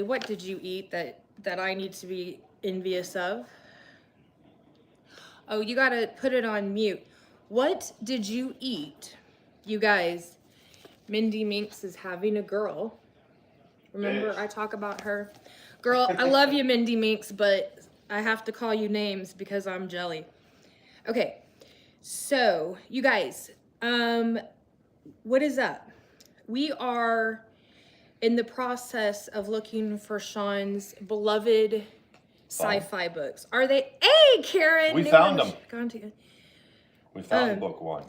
What did you eat that I need to be envious of? Oh, you gotta put it on mute. What did you eat? You guys, Mindy Minx is having a girl. Remember I talk about her? Girl, I love you, Mindy Minx, but I have to call you names because I'm jelly. Okay, so you guys, what is up? We are in the process of looking for Sean's beloved sci-fi books. Are they? Hey, Karen. We found them. We found book one.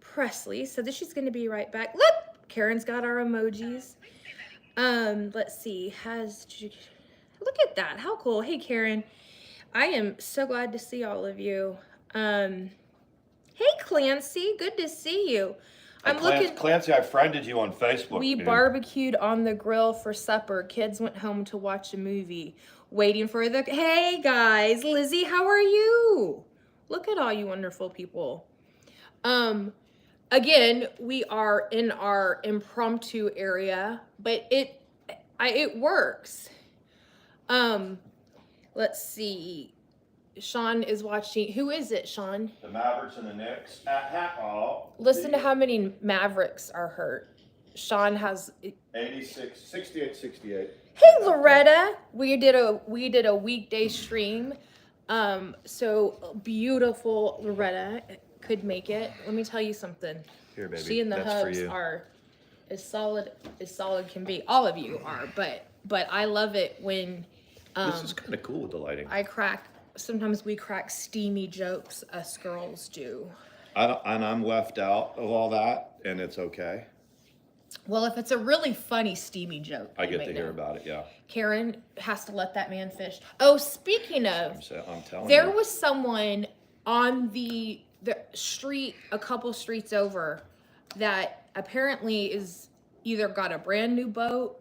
Presley said that she's going to be right back. Look, Karen's got our emojis. Let's see. Look at that. How cool. Hey, Karen. I am so glad to see all of you. Hey, Clancy. Good to see you. Clancy, I friended you on Facebook. We barbecued on the grill for supper. Kids went home to watch a movie. Waiting for the... Hey, guys. Lizzie, how are you? Look at all you wonderful people. Again, we are in our impromptu area, but it works. Let's see. Sean is watching. Who is it, Sean? The Mavericks and the Knicks. Listen to how many Mavericks are hurt. Sean has 86, 68, 68. Hey, Loretta. We did a weekday stream. So beautiful Loretta could make it. Let me tell you something. Here, baby. She and the hubs are as solid can be. All of you are, but I love it when this is kind of cool with the lighting. Sometimes we crack steamy jokes, us girls do. And I'm left out of all that, and it's okay. Well, if it's a really funny, steamy joke, I get to hear about it, yeah. Karen has to let that man fish. Oh, speaking of, I'm telling there you. was someone on the street, a couple streets over, that apparently is either got a brand new boat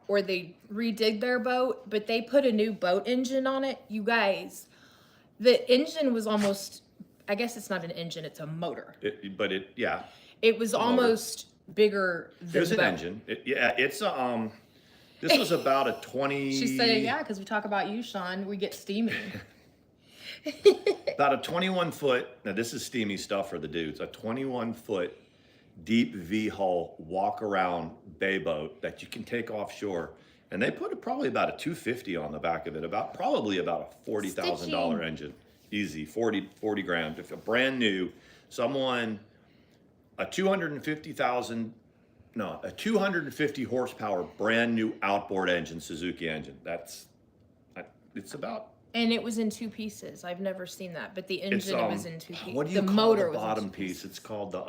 or they redid their boat, but they put a new boat engine on it. You guys, the engine was almost, I guess it's not an engine, it's a motor. It was almost bigger than There's an engine. It's this was about a 20. She said, yeah, because we talk about you, Sean. We get steamy. About a 21-foot. Now this is steamy stuff for the dudes. A 21-foot deep V hull walk around bay boat that you can take offshore, and they put probably about a 250 on the back of it. Probably about a $40,000 engine. Easy, 40 grand. If a brand new, a 250 horsepower brand new outboard engine, Suzuki engine. It's about. And it was in two pieces. I've never seen that, but the engine was in two pieces. What do you call the bottom piece? It's called the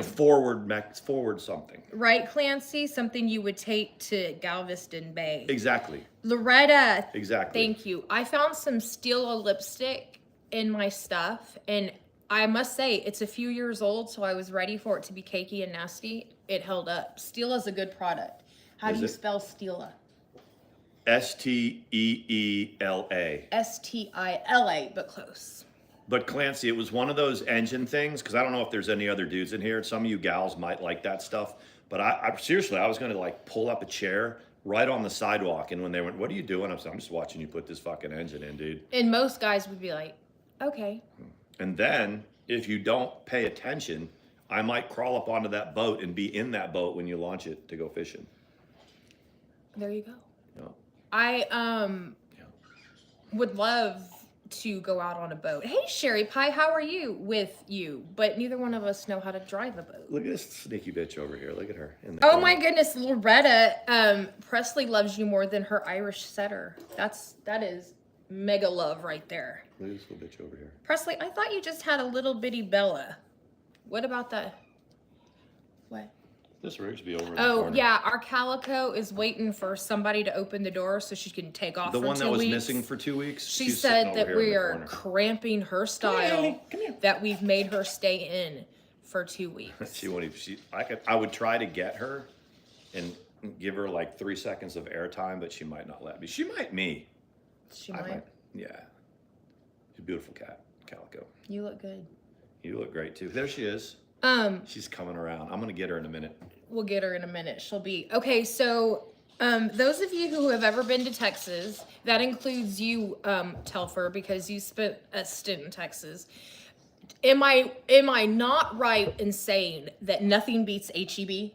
forward something. Right, Clancy? Something you would take to Galveston Bay. Exactly. Loretta. Exactly. Thank you. I found some Stila lipstick in my stuff, and I must say, it's a few years old, so I was ready for it to be cakey and nasty. It held up. Stila's a good product. How do you spell Stila? Steela. Stila, but close. But Clancy, it was one of those engine things, because I don't know if there's any other dudes in here. Some of you gals might like that stuff. But I seriously, I was going to like pull up a chair right on the sidewalk. And when they went, what are you doing? I'm just watching you put this fucking engine in, dude. And most guys would be like, okay. And then if you don't pay attention, I might crawl up onto that boat and be in that boat when you launch it to go fishing. There you go. Yeah. I would love to go out on a boat. Hey, Sherry Pie, how are you? With you, but neither one of us know how to drive a boat. Look at this sneaky bitch over here. Look at her. Oh my goodness, Loretta. Presley loves you more than her Irish setter. That is mega love right there. Look at this little bitch over here. Presley, I thought you just had a little bitty Bella. What about that? What? This rig should be over in the corner. corner. Yeah, our Calico is waiting for somebody to open the door so she can take off for 2 weeks. The one that was missing for 2 weeks? She said that we are cramping her style, that we've made her stay in for 2 weeks. She won't even, I would try to get her and give her like 3 seconds of airtime, but she might not let me. She might me. She might? Yeah. She's a beautiful cat, Calico. You look good. You look great too. There she is. She's coming around. I'm gonna get her in a minute. We'll get her in a minute. She'll be okay. So Those of you who have ever been to Texas, that includes you, Telfer, because you spent a stint in Texas. Am I not right in saying that nothing beats HEB?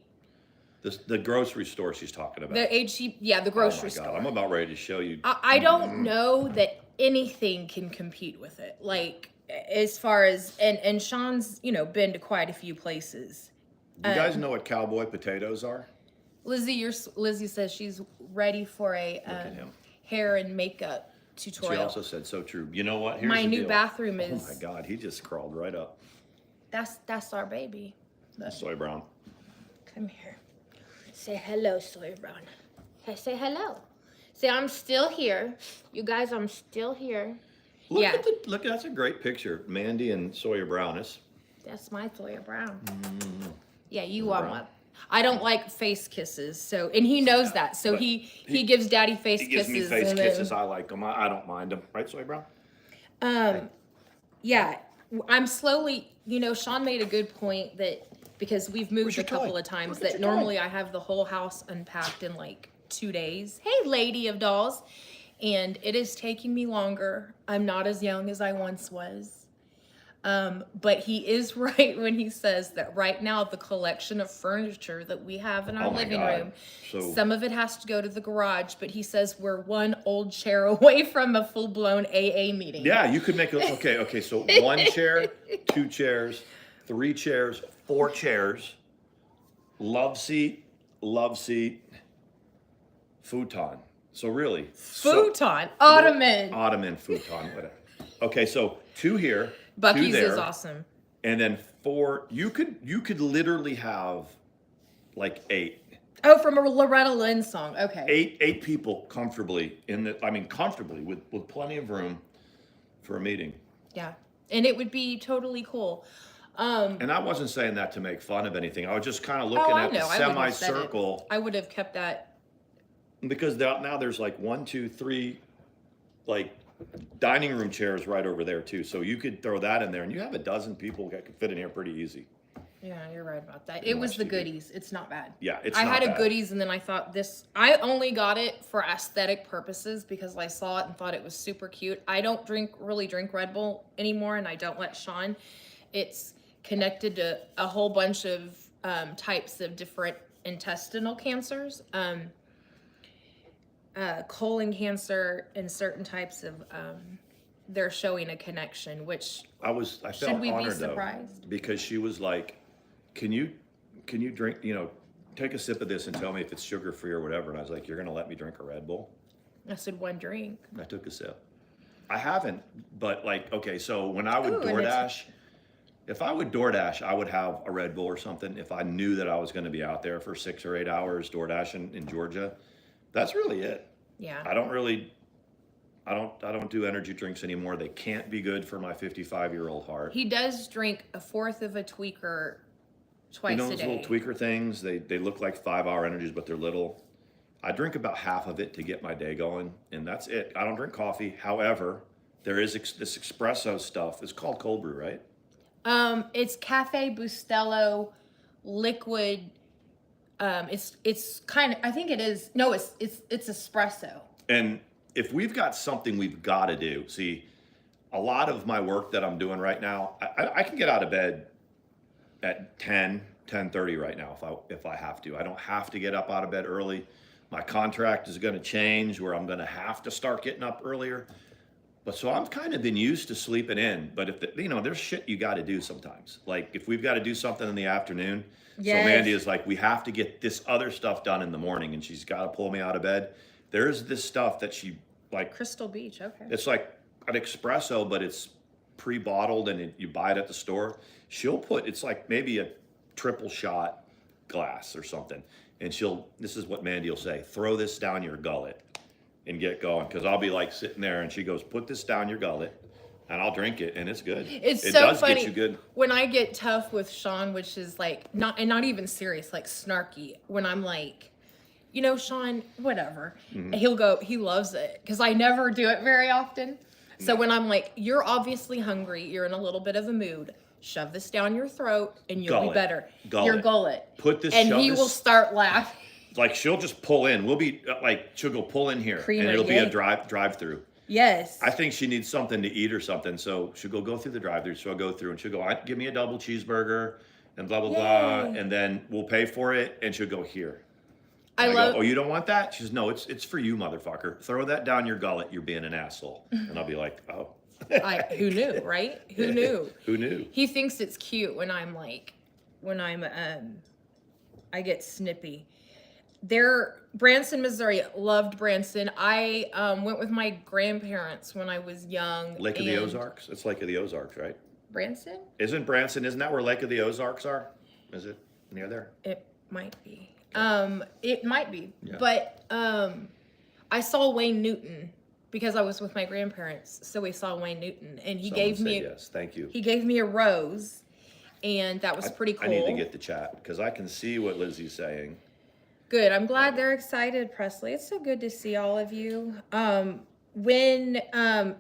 The grocery store she's talking about. The HEB, yeah, the grocery oh my God, store. I'm about ready to show you. I don't know that anything can compete with it. Like as far as and Sean's, been to quite a few places. You guys know what cowboy potatoes are? Lizzie says she's ready for a at him. hair and makeup She tutorial. also said so true. You know what? Here's My the new deal. bathroom is. Oh my God, he just crawled right up. That's our baby. Soy brown. Come here. Say hello, Soy Brown. Hey, say hello. Say I'm still here. You guys, I'm still here. Look, that's a great picture. Mandy and Sawyer Brown. That's my Sawyer Brown. Mm-hmm. Yeah, you Sawyer are Brown. my. I don't like face kisses, so and he knows that. So but he gives daddy face He gives kisses. me face and then- kisses. I like them. I don't mind them. Right, Soy Brown? Yeah, I'm slowly. Sean made a good point that because we've moved Where's a your couple toy? of times Where's that your toy? normally I have the whole house unpacked in like 2 days. Hey, lady of dolls, and it is taking me longer. I'm not as young as I once was. But he is right when he says that right now the collection of furniture that we have in our Oh my living God. room, So- some of it has to go to the garage, but he says we're one old chair away from a full-blown AA meeting. Yeah, you could make it. Okay. So 1 chair, 2 chairs, 3 chairs, 4 chairs, love seat, futon. So really, Futon, ottoman. ottoman, futon, whatever. Okay, so 2 here, 2 Bucky's there, is awesome. and then 4. You could literally have like 8. Oh, from a Loretta Lynn song. Okay. 8 people comfortably comfortably with plenty of room for a meeting. Yeah. And it would be totally cool. And I wasn't saying that to make fun of anything. I was just kind of looking at the I wouldn't have said it. semicircle I would have kept that. because now there's like 1, 2, 3 like dining room chairs right over there too. So you could throw that in there and you have a dozen people that could fit in here pretty easy. Yeah, you're right about that. And It was watch the TV. goodies. It's not bad. Yeah, it's I not had a bad. goodies and then I thought I only got it for aesthetic purposes because I saw it and thought it was super cute. I don't really drink Red Bull anymore and I don't let Sean. It's connected to a whole bunch of types of different intestinal cancers, colon cancer and certain types of, they're showing a connection, which I felt should we be honored surprised? though because she was like, can you drink, take a sip of this and tell me if it's sugar free or whatever. And I was like, you're going to let me drink a Red Bull? I said 1 drink. I took a sip. I haven't, but okay, so when I would Ooh, and DoorDash, if I would DoorDash, I would have a Red Bull or something. If I knew that I was going to be out there for 6 or 8 hours DoorDashing in Georgia, that's really it. Yeah. I don't do energy drinks anymore. They can't be good for my 55-year-old heart. He does drink a fourth of a tweaker twice Those a day. little tweaker things, they look like 5-hour energies, but they're little. I drink about half of it to get my day going, and that's it. I don't drink coffee. However, there is this espresso stuff. It's called cold brew, right? It's Cafe Bustelo liquid. It's kind of, I think it is. No, it's espresso. And if we've got something we've got to do, see, a lot of my work that I'm doing right now, I can get out of bed at 10:30 right now if I have to. I don't have to get up out of bed early. My contract is going to change where I'm going to have to start getting up earlier. But so I've kind of been used to sleeping in. But if there's shit you got to do sometimes. Like if we've got to do something in the afternoon. Yes. So Mandy is like, we have to get this other stuff done in the morning, and she's got to pull me out of bed. There's this stuff that she like. Crystal Beach. Okay. It's like an espresso, but it's pre-bottled and you buy it at the store. It's like maybe a triple shot glass or something. And this is what Mandy will say, throw this down your gullet and get going. Cause I'll be like sitting there and she goes, put this down your gullet and I'll drink it and it's good. It so does funny. Get you good. When I get tough with Sean, which is like not even serious, like snarky, when I'm like, Sean, whatever. Mm-hmm. He'll go, he loves it. Cause I never do it very often. So when I'm like, you're obviously hungry, you're in a little bit of a mood, shove this down your throat and you'll be Gullet. better. Gullet. Your gullet. Put this, and shove he this- will start laughing. like she'll just pull in. We'll be like, she'll go pull in here, Creamer, and it'll be a yay. drive through. Yes. I think she needs something to eat or something, so she'll go through the drive-through. She'll go through and she'll go, give me a double cheeseburger and blah blah blah, Yay. and then we'll pay for it, and she'll go here. I And love. go, oh, you don't want that? She says, no, it's for you, motherfucker. Throw that down your gullet. You're being an asshole. And I'll be like, oh. Who knew, right? Who knew? Who knew? He thinks it's cute when I'm I get snippy. Branson, Missouri. Loved Branson. I went with my grandparents when I was young. Lake of the Ozarks? It's Lake of the Ozarks, right? Branson? Isn't that where Lake of the Ozarks are? Is it near there? It might be. It might be. Yeah. But I saw Wayne Newton because I was with my grandparents. So we saw Wayne Newton, and he Someone gave me said yes. Thank you. he gave me a rose, and that was pretty cool. I need to get the chat because I can see what Lizzie's saying. Good. I'm glad they're excited, Presley. It's so good to see all of you.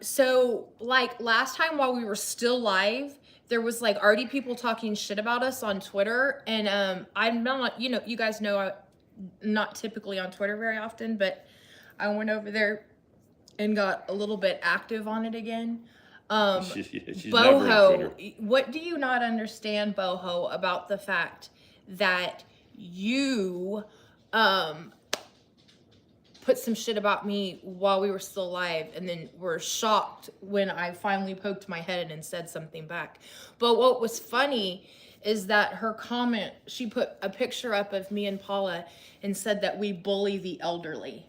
So like last time while we were still live, there was like already people talking shit about us on Twitter, and I'm not, you guys know I'm not typically on Twitter very often, but I went over there and got a little bit active on it again. She's Boho, never in what do you not understand, Boho, about the fact that you put some shit about me while we were still live, and then were shocked when I finally poked my head in and said something back? But what was funny is that her comment, she put a picture up of me and Paula and said that we bully the elderly.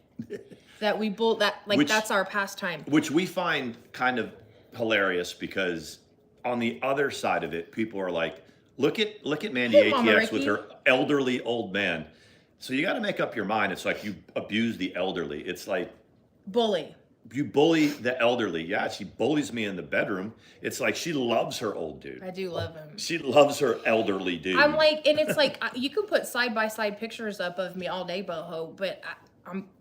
That's our pastime. Which we find kind of hilarious because on the other side of it, people are like, look at Mandy Hey, Mama ATX with Ricky. her elderly old man. So you got to make up your mind. It's like you abuse the elderly. It's like Bully. you bully the elderly. Yeah, she bullies me in the bedroom. It's like she loves her old dude. I do love him. She loves her elderly dude. I'm like, and it's like, you can put side by side pictures up of me all day, Boho, but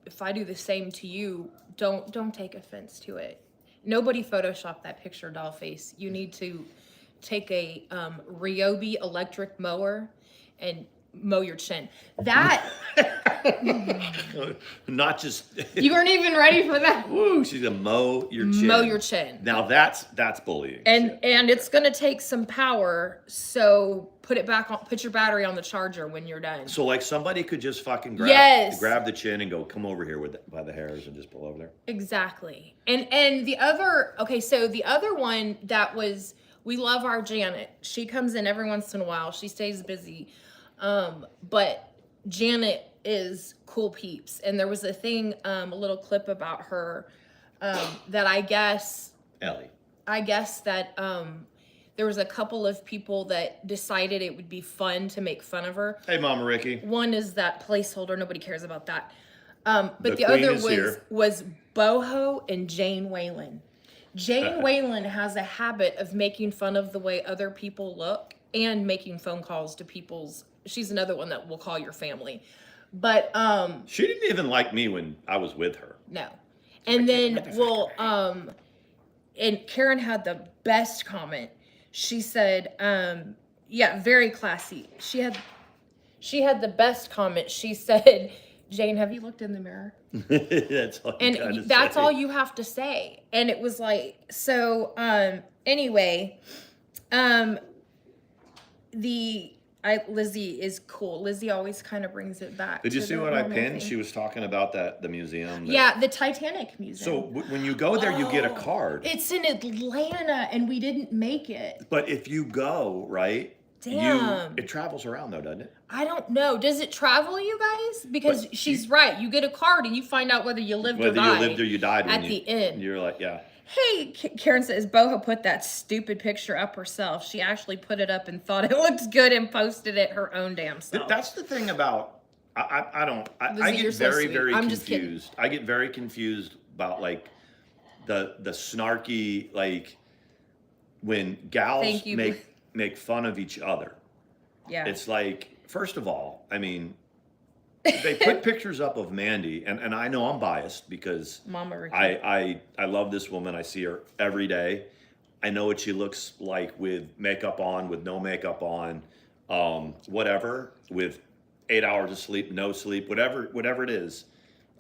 if I do the same to you, don't take offense to it. Nobody photoshopped that picture, Dollface. You need to take a Ryobi electric mower and mow your chin. That Not just you weren't even ready for that. woo, she's gonna mow your chin. Mow your chin. Now that's bullying. And it's gonna take some power, so put your battery on the charger when you're done. So like somebody could just fucking grab the chin and go, come over here by the hairs and just pull over there. Exactly. And the other one that was, we love our Janet. She comes in every once in a while. She stays busy. But Janet is cool peeps. And there was a thing, a little clip about her, that I guess that, there was a couple of people that decided it would be fun to make fun of her. Hey, Mama Ricky. One is that placeholder. Nobody cares about that. But the queen other is here. was Boho and Jane Whalen. Jane Whalen has a habit of making fun of the way other people look and making phone calls to people's. She's another one that will call your family. But She didn't even like me when I was with her. no. And then and Karen had the best comment. She said, yeah, very classy. She had the best comment. She said, Jane, have you looked in the mirror? That's all you gotta that's say. all you have to say. And it was like, so anyway, Lizzie is cool. Lizzie always kind of brings it back. Did you to see the what I normal pinned? thing. She was talking about the museum. Yeah, the Titanic Museum. So when you go there, you get a card. It's in Atlanta, and we didn't make it. But if you go, right? Damn. It travels around though, doesn't it? I don't know. Does it travel, you guys? Because But she's right. You get a card, and you find out whether you lived or Whether died. you lived or you died at the end. You're like, yeah. Hey, Karen says, Boho put that stupid picture up herself. She actually put it up and thought it looked good and posted it her own damn self. That's the thing about I Lizzie, you're get so very sweet. very I'm just kidding. confused. I get very confused about like the snarky like when gals Thank you. make fun of each other. Yeah. It's like, first of all, I mean, they put pictures up of Mandy, and I know I'm biased because Mama Ricky. I love this woman. I see her every day. I know what she looks like with makeup on, with no makeup on, whatever, with 8 hours of sleep, no sleep, whatever it is.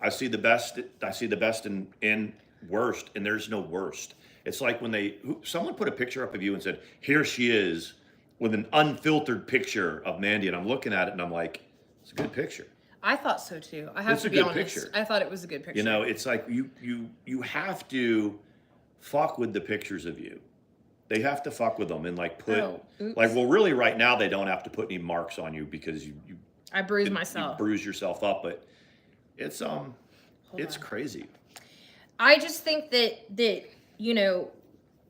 I see the best in worst, and there's no worst. It's like when someone put a picture up of you and said, here she is with an unfiltered picture of Mandy, and I'm looking at it and I'm like, it's a good picture. I thought so too. I have It's to a be good honest. picture. I thought it was a good picture. You know, it's like you have to fuck with the pictures of you. They have to fuck with them and like well, really right now they don't have to put any marks on you because I bruised myself. You bruise yourself up, but it's crazy. I just think that you know,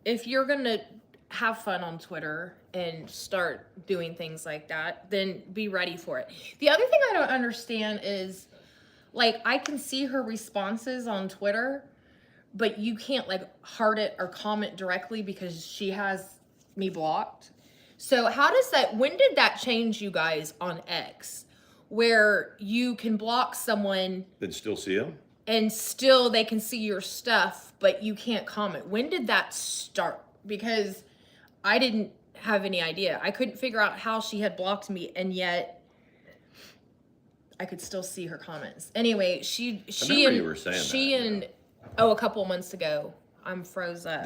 if you're gonna have fun on Twitter and start doing things like that, then be ready for it. The other thing I don't understand is, like, I can see her responses on Twitter, but you can't like heart it or comment directly because she has me blocked. So when did that change, you guys, on X, where you can block someone Then still see them? and still they can see your stuff, but you can't comment? When did that start? Because I didn't have any idea. I couldn't figure out how she had blocked me, and yet I could still see her comments. Anyway, a couple of months ago, I'm froze up.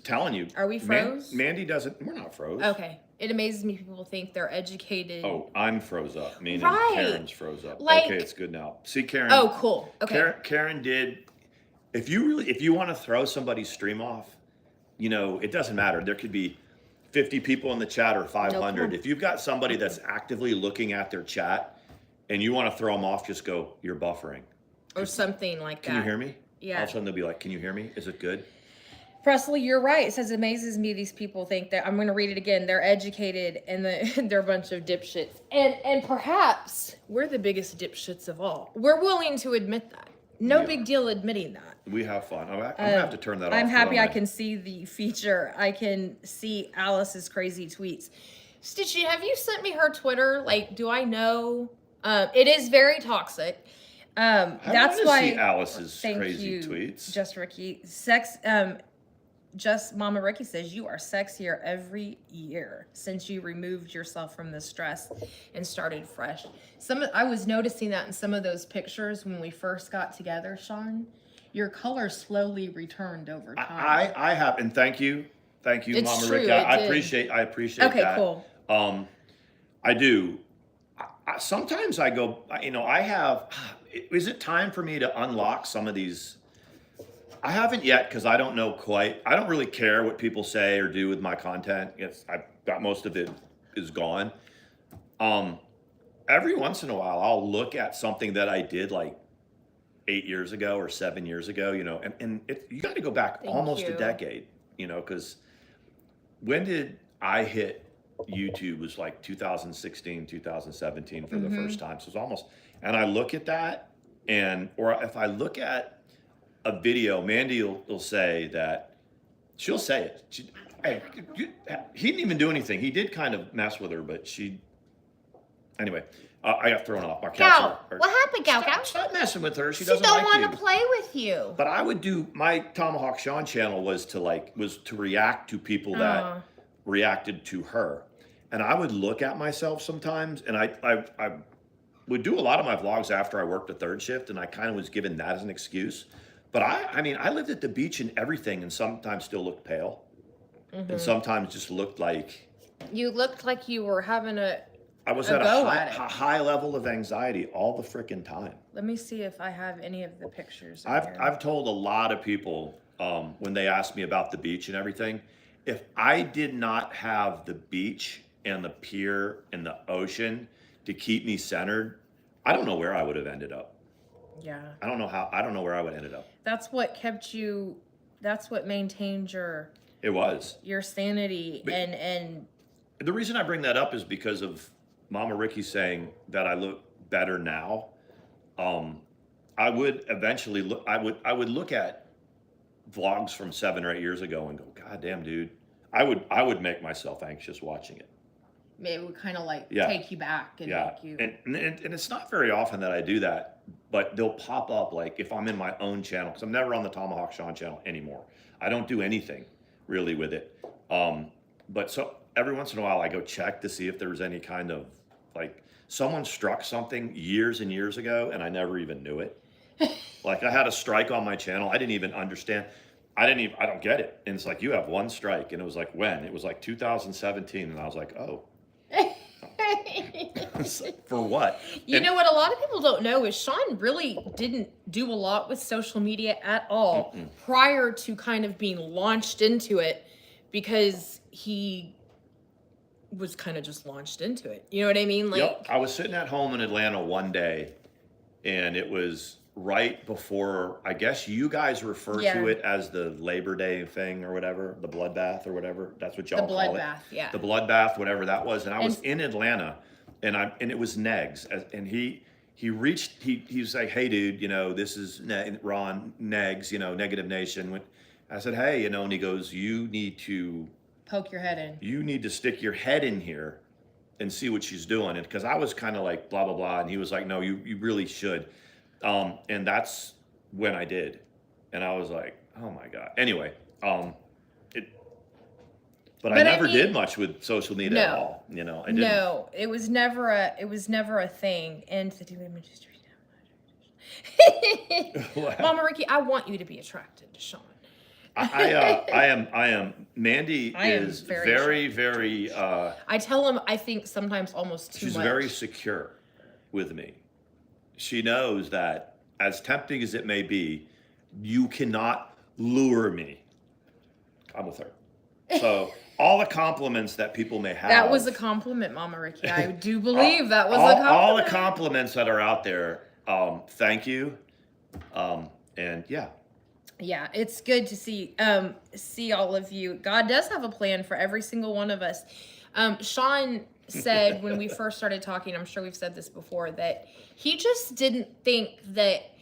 Telling you. Are we froze? Mandy doesn't. We're not froze. Okay. It amazes me people think they're educated. Oh, I'm froze up. Meaning Right. Karen's froze up. Like- Okay, it's good now. See, Karen. Oh, cool. Okay. Karen did. If you want to throw somebody's stream off, you know, it doesn't matter. There could be 50 people in the chat or 500. No. If you've got somebody that's actively looking at their chat and you want to throw them off, just go, you're buffering. Or something like that. Can you hear me? Yeah. All of a sudden they'll be like, can you hear me? Is it good? Presley, you're right. It says, it amazes me these people think that, I'm going to read it again, they're educated and they're a bunch of dipshits. And perhaps we're the biggest dipshits of all. We're willing to admit that. No big deal admitting that. We have fun. I'm going to have to turn that off. I'm happy I can see the feature. I can see Alice's crazy tweets. Stitchy, have you sent me her Twitter? Like, do I know? It is very toxic. That's why see Alice's thank crazy you, tweets. Just Ricky. Just Mama Ricky says, you are sexier every year since you removed yourself from the stress and started fresh. I was noticing that in some of those pictures when we first got together, Sean. Your color slowly returned over time. I have, and thank you, It's Mama true, Ricky. I appreciate Okay, that. cool. I do. Sometimes I go, you know, is it time for me to unlock some of these? I haven't yet because I don't know quite. I don't really care what people say or do with my content. I've got most of it is gone. Every once in a while, I'll look at something that I did like 8 years ago or 7 years ago, you know, and you got to go back almost a decade, you know, because when did I hit YouTube? Was like 2016, 2017 for the first time. So it's almost, and I look at that, or if I look at a video, Mandy will say that, she'll say it. He didn't even do anything. He did kind of mess with her, but anyway, I got thrown off. My Gal, what happened, Gal? Stop messing with her. She She doesn't don't like want to play with you. But I would do, my Tomahawk Sean channel was to react to people that reacted to her. And I would look at myself sometimes, and I would do a lot of my vlogs after I worked a third shift, and I kind of was given that as an excuse. But I mean, I lived at the beach and everything, and sometimes still looked pale, and sometimes just looked like you looked like you were having I was at a high level of anxiety all the freaking time. Let me see if I have any of the pictures. I've told a lot of people when they ask me about the beach and everything, if I did not have the beach and the pier and the ocean to keep me centered, I don't know where I would have ended up. Yeah. I don't know where I would have ended up. That's what kept you, that's what maintained your sanity. But, and the reason I bring that up is because of Mama Ricky saying that I look better now. I would eventually look, I would look at vlogs from 7 or 8 years ago and go, God damn, dude. I would make myself anxious watching it. It would kind of like take you back and make you. And it's not very often that I do that, but they'll pop up like if I'm in my own channel, because I'm never on the Tomahawk Sean channel anymore. I don't do anything really with it. But so every once in a while I go check to see if there's any kind of like someone struck something years and years ago and I never even knew it. Like I had a strike on my channel. I didn't even understand. I don't get it. And it's like, you have one strike. And it was like, when? It was like 2017. And I was like, oh. For what? You know what a lot of people don't know is Sean really didn't do a lot with social media at all prior to kind of being launched into it, because he was kind of just launched into it. You know what I mean? Like, yep. I was sitting at home in Atlanta one day, and it was right before, I guess you guys refer to it as the Labor Day thing or whatever, the bloodbath or whatever. That's what y'all call it. The bloodbath, yeah. The bloodbath, whatever that was. And I was in Atlanta, and it was Negs, and he was like, hey dude, you know, this is Ron Negs, you know, Negative Nation. I said, hey, you know, and he goes, you need to poke your head in. You need to stick your head in here and see what she's doing. And because I was kind of like blah blah blah, and he was like, no, you really should. And that's when I did, and I was like, oh my god. Anyway, but I never did much with social media at all. You know, I didn't. No, it was never a thing. And Mama Ricky, I want you to be attracted to Sean. I am. Mandy is very. I tell him I think sometimes almost too much. She's very secure with me. She knows that, as tempting as it may be, you cannot lure me. I'm with her. So all the compliments that people may have. That was a compliment, Mama Ricky. I do believe that was a compliment. All the compliments that are out there, thank you. And yeah. Yeah, it's good to see all of you. God does have a plan for every single one of us. Sean said when we first started talking, I'm sure we've said this before, that he just didn't think that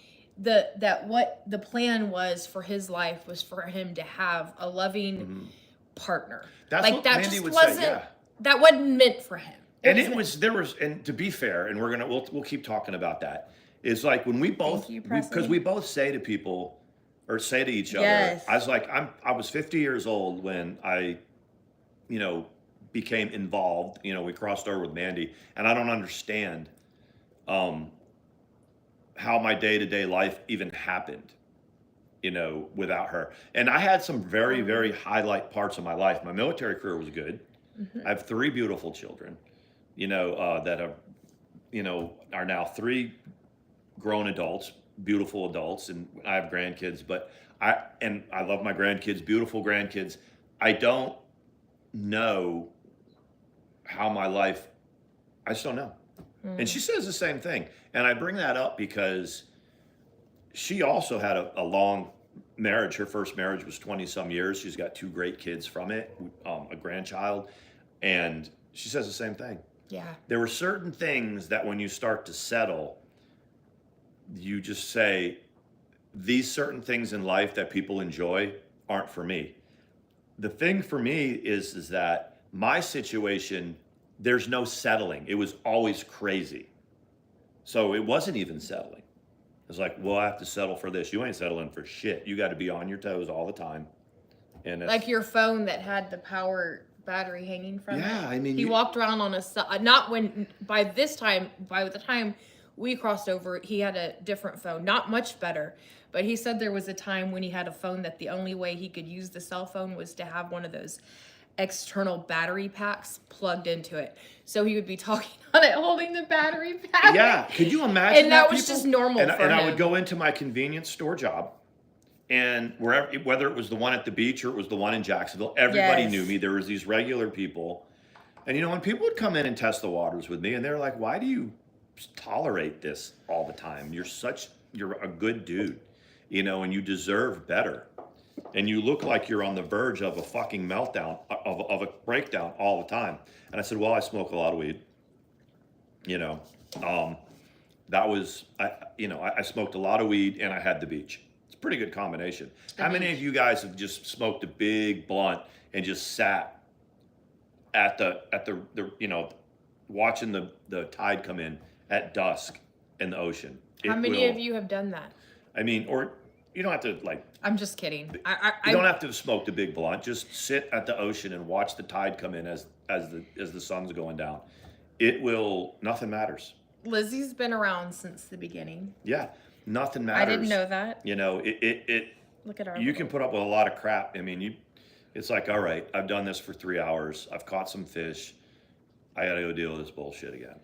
what the plan was for his life was for him to have a loving partner. That's like what that Mandy just would wasn't say, yeah. That wasn't meant for him. And to be fair, and we'll keep talking about that. It's like when we both, because we both say to people or say to each other, I was like, I was 50 years old when I, you know, became involved. You know, we crossed over with Mandy, and I don't understand how my day-to-day life even happened, you know, without her. And I had some very, very highlight parts of my life. My military career was good. I have 3 beautiful children, you know, that have, you know, are now 3 grown adults, beautiful adults, and I have grandkids, but I love my grandkids, beautiful grandkids. I don't know how my life, I just don't know. And she says the same thing. And I bring that up because she also had a long marriage. Her first marriage was 20 some years. She's got 2 great kids from it, a grandchild. And she says the same thing. Yeah. There were certain things that when you start to settle, you just say, these certain things in life that people enjoy aren't for me. The thing for me is that my situation, there's no settling. It was always crazy. So it wasn't even settling. It's like, well, I have to settle for this. You ain't settling for shit. You got to be on your toes all the time. And like your phone that had the power battery hanging from it. Yeah, I mean, he walked around on by the time we crossed over, he had a different phone, not much better. But he said there was a time when he had a phone that the only way he could use the cell phone was to have one of those external battery packs plugged into it. So he would be talking on it, holding the battery pack. Yeah, could you imagine? And that was just normal for him. And I would go into my convenience store job, and whether it was the one at the beach or it was the one in Jacksonville, everybody knew me. There was these regular people. And you know, when people would come in and test the waters with me, and they're like, why do you tolerate this all the time? You're a good dude, you know, and you deserve better. And you look like you're on the verge of a fucking meltdown, of a breakdown all the time. And I said, well, I smoke a lot of weed. You know, I smoked a lot of weed and I had the beach. It's a pretty good combination. How many of you guys have just smoked a big blunt and just sat at the you know, watching the tide come in at dusk in the ocean? How many of you have done that? I mean, or you don't have to like. I'm just kidding. You don't have to smoke the big blunt. Just sit at the ocean and watch the tide come in as the sun's going down. nothing matters. Lizzie's been around since the beginning. Yeah, nothing matters. I didn't know that. You know, Look at our. you can put up with a lot of crap. I mean, it's like, all right, I've done this for 3 hours. I've caught some fish. I got to go deal with this bullshit again.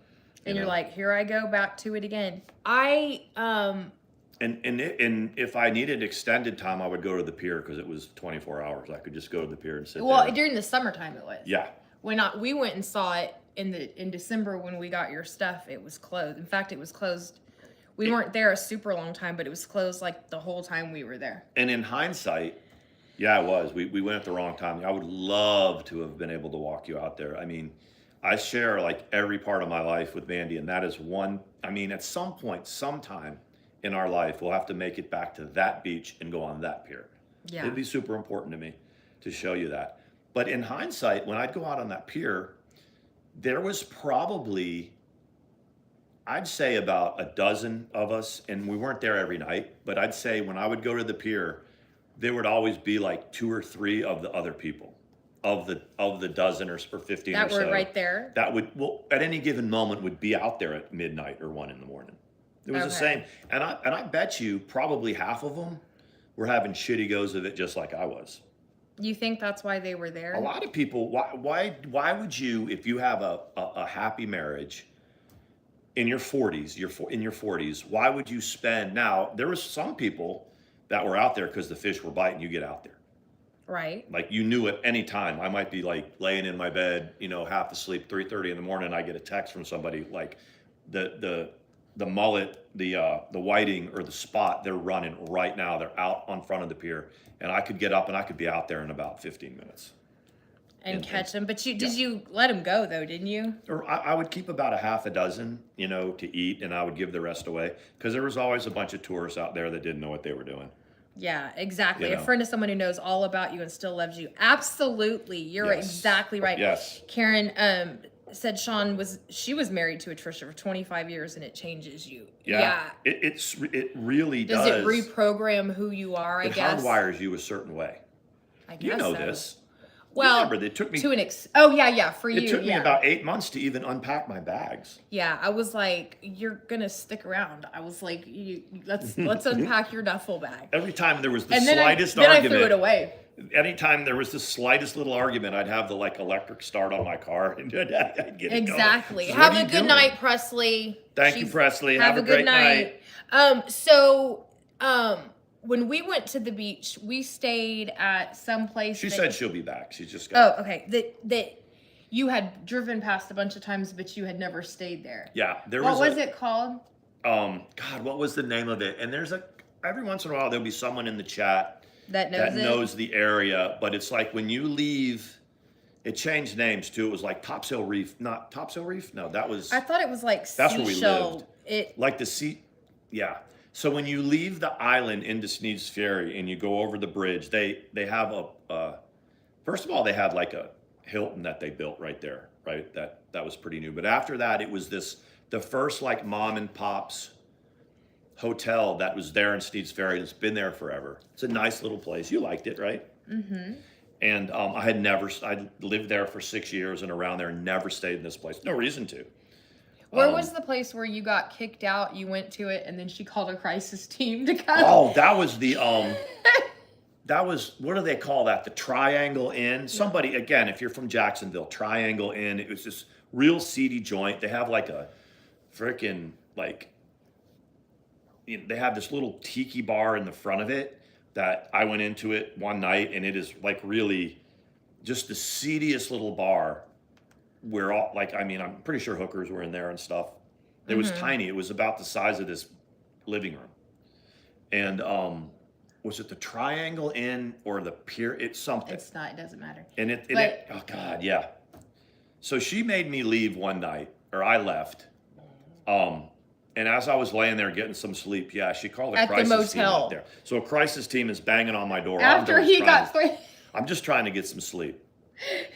And you're know? like, here I go back to it again. And if I needed extended time, I would go to the pier because it was 24 hours. I could just go to the pier and sit well, there. during the summertime it was. Yeah. We went and saw it in December when we got your stuff. It was closed. In fact, it was closed. We weren't there a super long time, but it was closed like the whole time we were there. And in hindsight, yeah, it was. We went at the wrong time. I would love to have been able to walk you out there. I mean, I share like every part of my life with Mandy, and that is one. I mean, at some point, sometime in our life, we'll have to make it back to that beach and go on that pier. Yeah. It'd be super important to me to show you that. But in hindsight, when I'd go out on that pier, there was probably, I'd say about a dozen of us, and we weren't there every night, but I'd say when I would go to the pier, there would always be like 2 or 3 of the other people of the dozen or 15 that or so. were right there. That would, well, at any given moment would be out there at midnight or 1 a.m. It was the same. And I bet you probably half of them were having shitty goes of it just like I was. You think that's why they were there? A lot of people, why would you, if you have a happy marriage in your 40s, why would you spend, now, there was some people that were out there because the fish were biting, you get out there. Right. Like you knew at any time, I might be like laying in my bed, you know, half asleep, 3:30 in the morning, I get a text from somebody like the mullet, the whiting or the spot, they're running right now. They're out on front of the pier, and I could get up and I could be out there in about 15 minutes. And catch them. But you let them go though, didn't you? Or I would keep about a half a dozen, you know, to eat, and I would give the rest away because there was always a bunch of tourists out there that didn't know what they were doing. Yeah, exactly. You know. A friend of someone who knows all about you and still loves you. Absolutely. You're exactly right. Yes. Karen said Sean was married to a Trisha for 25 years and it changes you. Yeah. It really does. Does it reprogram who you are, I guess? It hardwires you a certain way. I guess You know so. this. Well, remember, they took me for you. It took me about 8 months to even unpack my bags. Yeah, I was like, you're gonna stick around. I was like, let's unpack your duffel bag. Every time there was the And slightest then argument. I threw it away. Anytime there was the slightest little argument, I'd have the like electric start on my car and I'd get it exactly. going. Have a good night, Presley. Thank you, Presley. Have a great night. When we went to the beach, we stayed at some place. She said she'll be back. She's just got. Oh, okay. That you had driven past a bunch of times, but you had never stayed there. Yeah, What was it called? God, what was the name of it? And there's every once in a while there'll be someone in the chat that knows the area, but it's like when you leave, it changed names too. It was like Topsail Reef, not Topsail Reef. No, that was. I thought it was like that's where we Seashell. lived. Like the sea, yeah. So when you leave the island into Sneed's Ferry and you go over the bridge, they have first of all, they had like a Hilton that they built right there, right? That was pretty new. But after that, it was the first like mom and pop's hotel that was there in Sneed's Ferry. It's been there forever. It's a nice little place. You liked it, right? Mm-hmm. And I lived there for 6 years and around there, never stayed in this place. No reason to. Where was the place where you got kicked out? You went to it, and then she called a crisis team to come. Oh, that was that was, what do they call that? The Triangle Inn. Somebody, again, if you're from Jacksonville, Triangle Inn. It was this real seedy joint. They have like a freaking they have this little tiki bar in the front of it that I went into it one night, and it is like really just the seediest little bar. Where all I'm pretty sure hookers were in there and stuff. It was tiny. It was about the size of this living room. And was it the Triangle Inn or the Pier? It's something. It's not. It doesn't matter. And oh God, yeah. So she made me leave one night, or I left. And as I was laying there getting some sleep, she called a crisis team out there. So a crisis team is banging on my door. After he got 3. I'm just trying to get some sleep,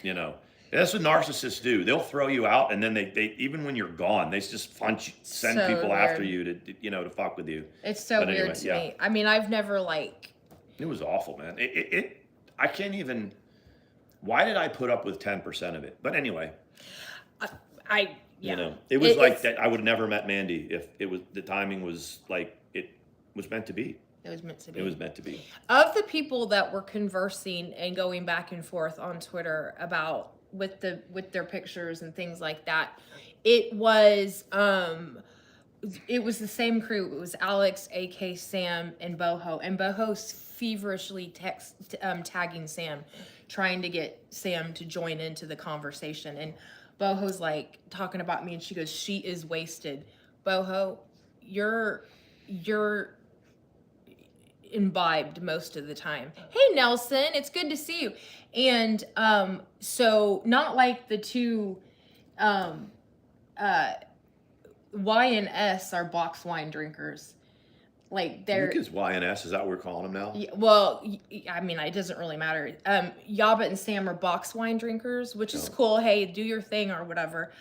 you know. That's what narcissists do. They'll throw you out, and then they even when you're gone, they just send people after you to fuck with you. It's so weird to me. I mean, I've never It was awful, man. I can't even. Why did I put up with 10% of it? But anyway, Yeah. You know, it was like that. I would have never met Mandy if it was the timing was like it was meant to be. It was meant to be. It was meant to be. Of the people that were conversing and going back and forth on Twitter about with their pictures and things like that, it was the same crew. It was Alex, AK, Sam, and Boho. And Boho's feverishly tagging Sam, trying to get Sam to join into the conversation. And Boho's like talking about me, and she goes, "She is wasted." Boho, you're imbibed most of the time. Hey Nelson, it's good to see you. And so not like the two Y and S are box wine drinkers. Like they're Lucas YNS, is that what we're calling them now? well, I mean, it doesn't really matter. Yaba and Sam are box wine drinkers, which is cool. Hey, do your thing or whatever.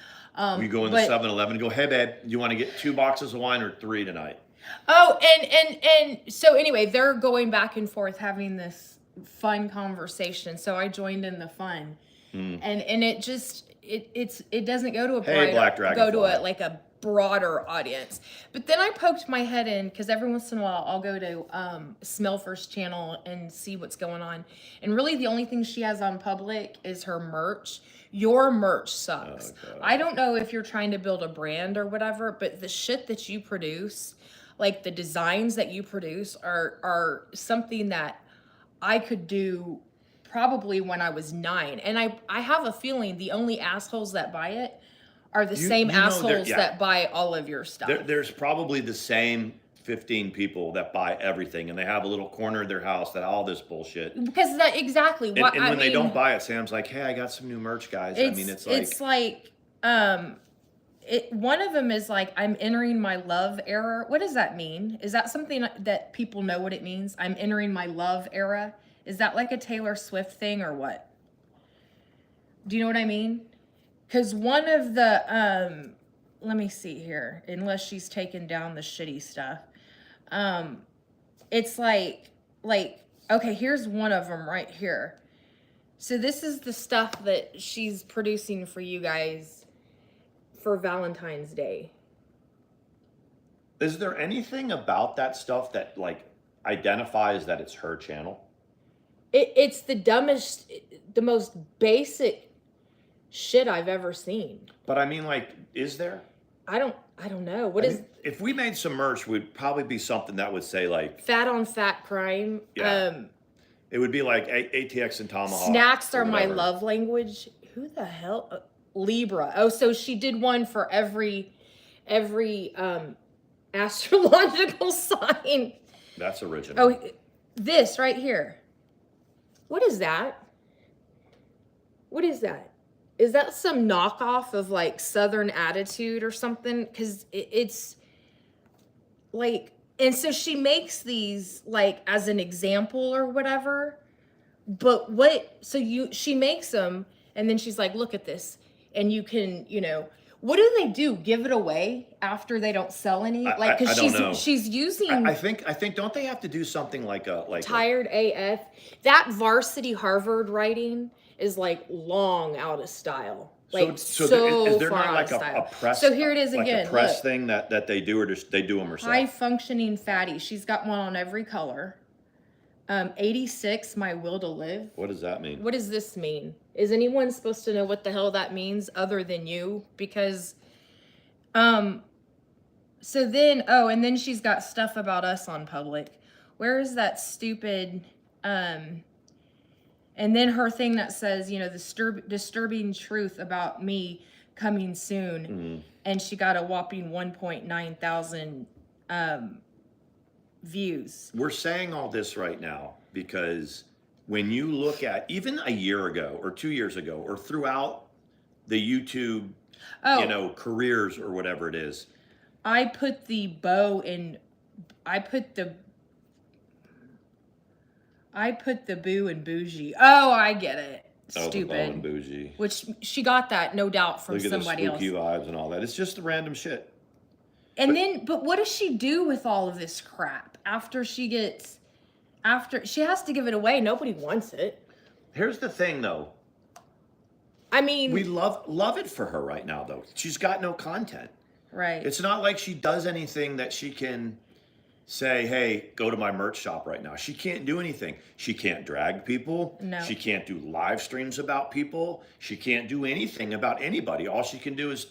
We go in the 7-Eleven and go, "Hey babe, you want to get 2 boxes of wine or 3 tonight?" Oh, and so anyway, they're going back and forth having this fun conversation. So I joined in the fun, and it just it doesn't go to a a broader audience. But then I poked my head in because every once in a while I'll go to Smelfer's channel and see what's going on. And really, the only thing she has on public is her merch. Your merch sucks. Oh, I don't know if you're trying to build a brand or whatever, but the shit that you produce, like the designs that you produce, are something that I could do probably when I was 9. And I have a feeling the only assholes that buy it are the same assholes that buy all of your stuff. There's probably the same 15 people that buy everything, and they have a little corner of their house that all this bullshit. Because that exactly. And when they don't buy it, Sam's like, "Hey, I got some new merch, guys." I mean, it's like one of them is like, "I'm entering my love era." What does that mean? Is that something that people know what it means? I'm entering my love era. Is that like a Taylor Swift thing or what? Do you know what I mean? Because one of the, let me see here, unless she's taken down the shitty stuff. It's like, okay, here's one of them right here. So this is the stuff that she's producing for you guys for Valentine's Day. Is there anything about that stuff that like identifies that it's her channel? It's the dumbest, the most basic shit I've ever seen. But I mean, like, is there? I don't know. If we made some merch, would probably be something that would say like fat on fat crime. Yeah. It would be like ATX and Tomahawk. Snacks are my love language. Who the hell? Libra. Oh, so she did one for every astrological sign. That's original. Oh, this right here. What is that? What is that? Is that some knockoff of like Southern Attitude or something? Because it's like, and so she makes these like as an example or whatever. But she makes them and then she's like, "Look at this." And you can, what do? Give it away after they don't sell any? Like, because she's using. I think. Don't they have to do something like Tired AF? That Varsity Harvard writing is like long out of style. Like is there far not like out of style. a press? So here it is like again. A press thing that they do, or just they do them herself? High functioning fatty. She's got one on every color. 86. My will to live. What does that mean? What does this mean? Is anyone supposed to know what the hell that means other than you? Because, so then, and then she's got stuff about us on public. Where is that stupid, and then her thing that says, disturbing truth about me coming soon. Mm-hmm. And she got a whopping 1.9 thousand, views. We're saying all this right now because when you look at even a year ago or 2 years ago or throughout the YouTube, careers or whatever it is, I put the bow in. I put the boo and bougie. Oh, I get it. Stupid. The bow and bougie. Which she got that no doubt from somebody else. Look at the spooky vibes and all that. It's just the random shit. But what does she do with all of this crap after she has to give it away? Nobody wants it. Here's the thing, though. I mean, we love it for her right now, though. She's got no content. right. It's not like she does anything that she can say, hey, go to my merch shop right now. She can't do anything. She can't drag people. No. She can't do live streams about people. She can't do anything about anybody. All she can do is,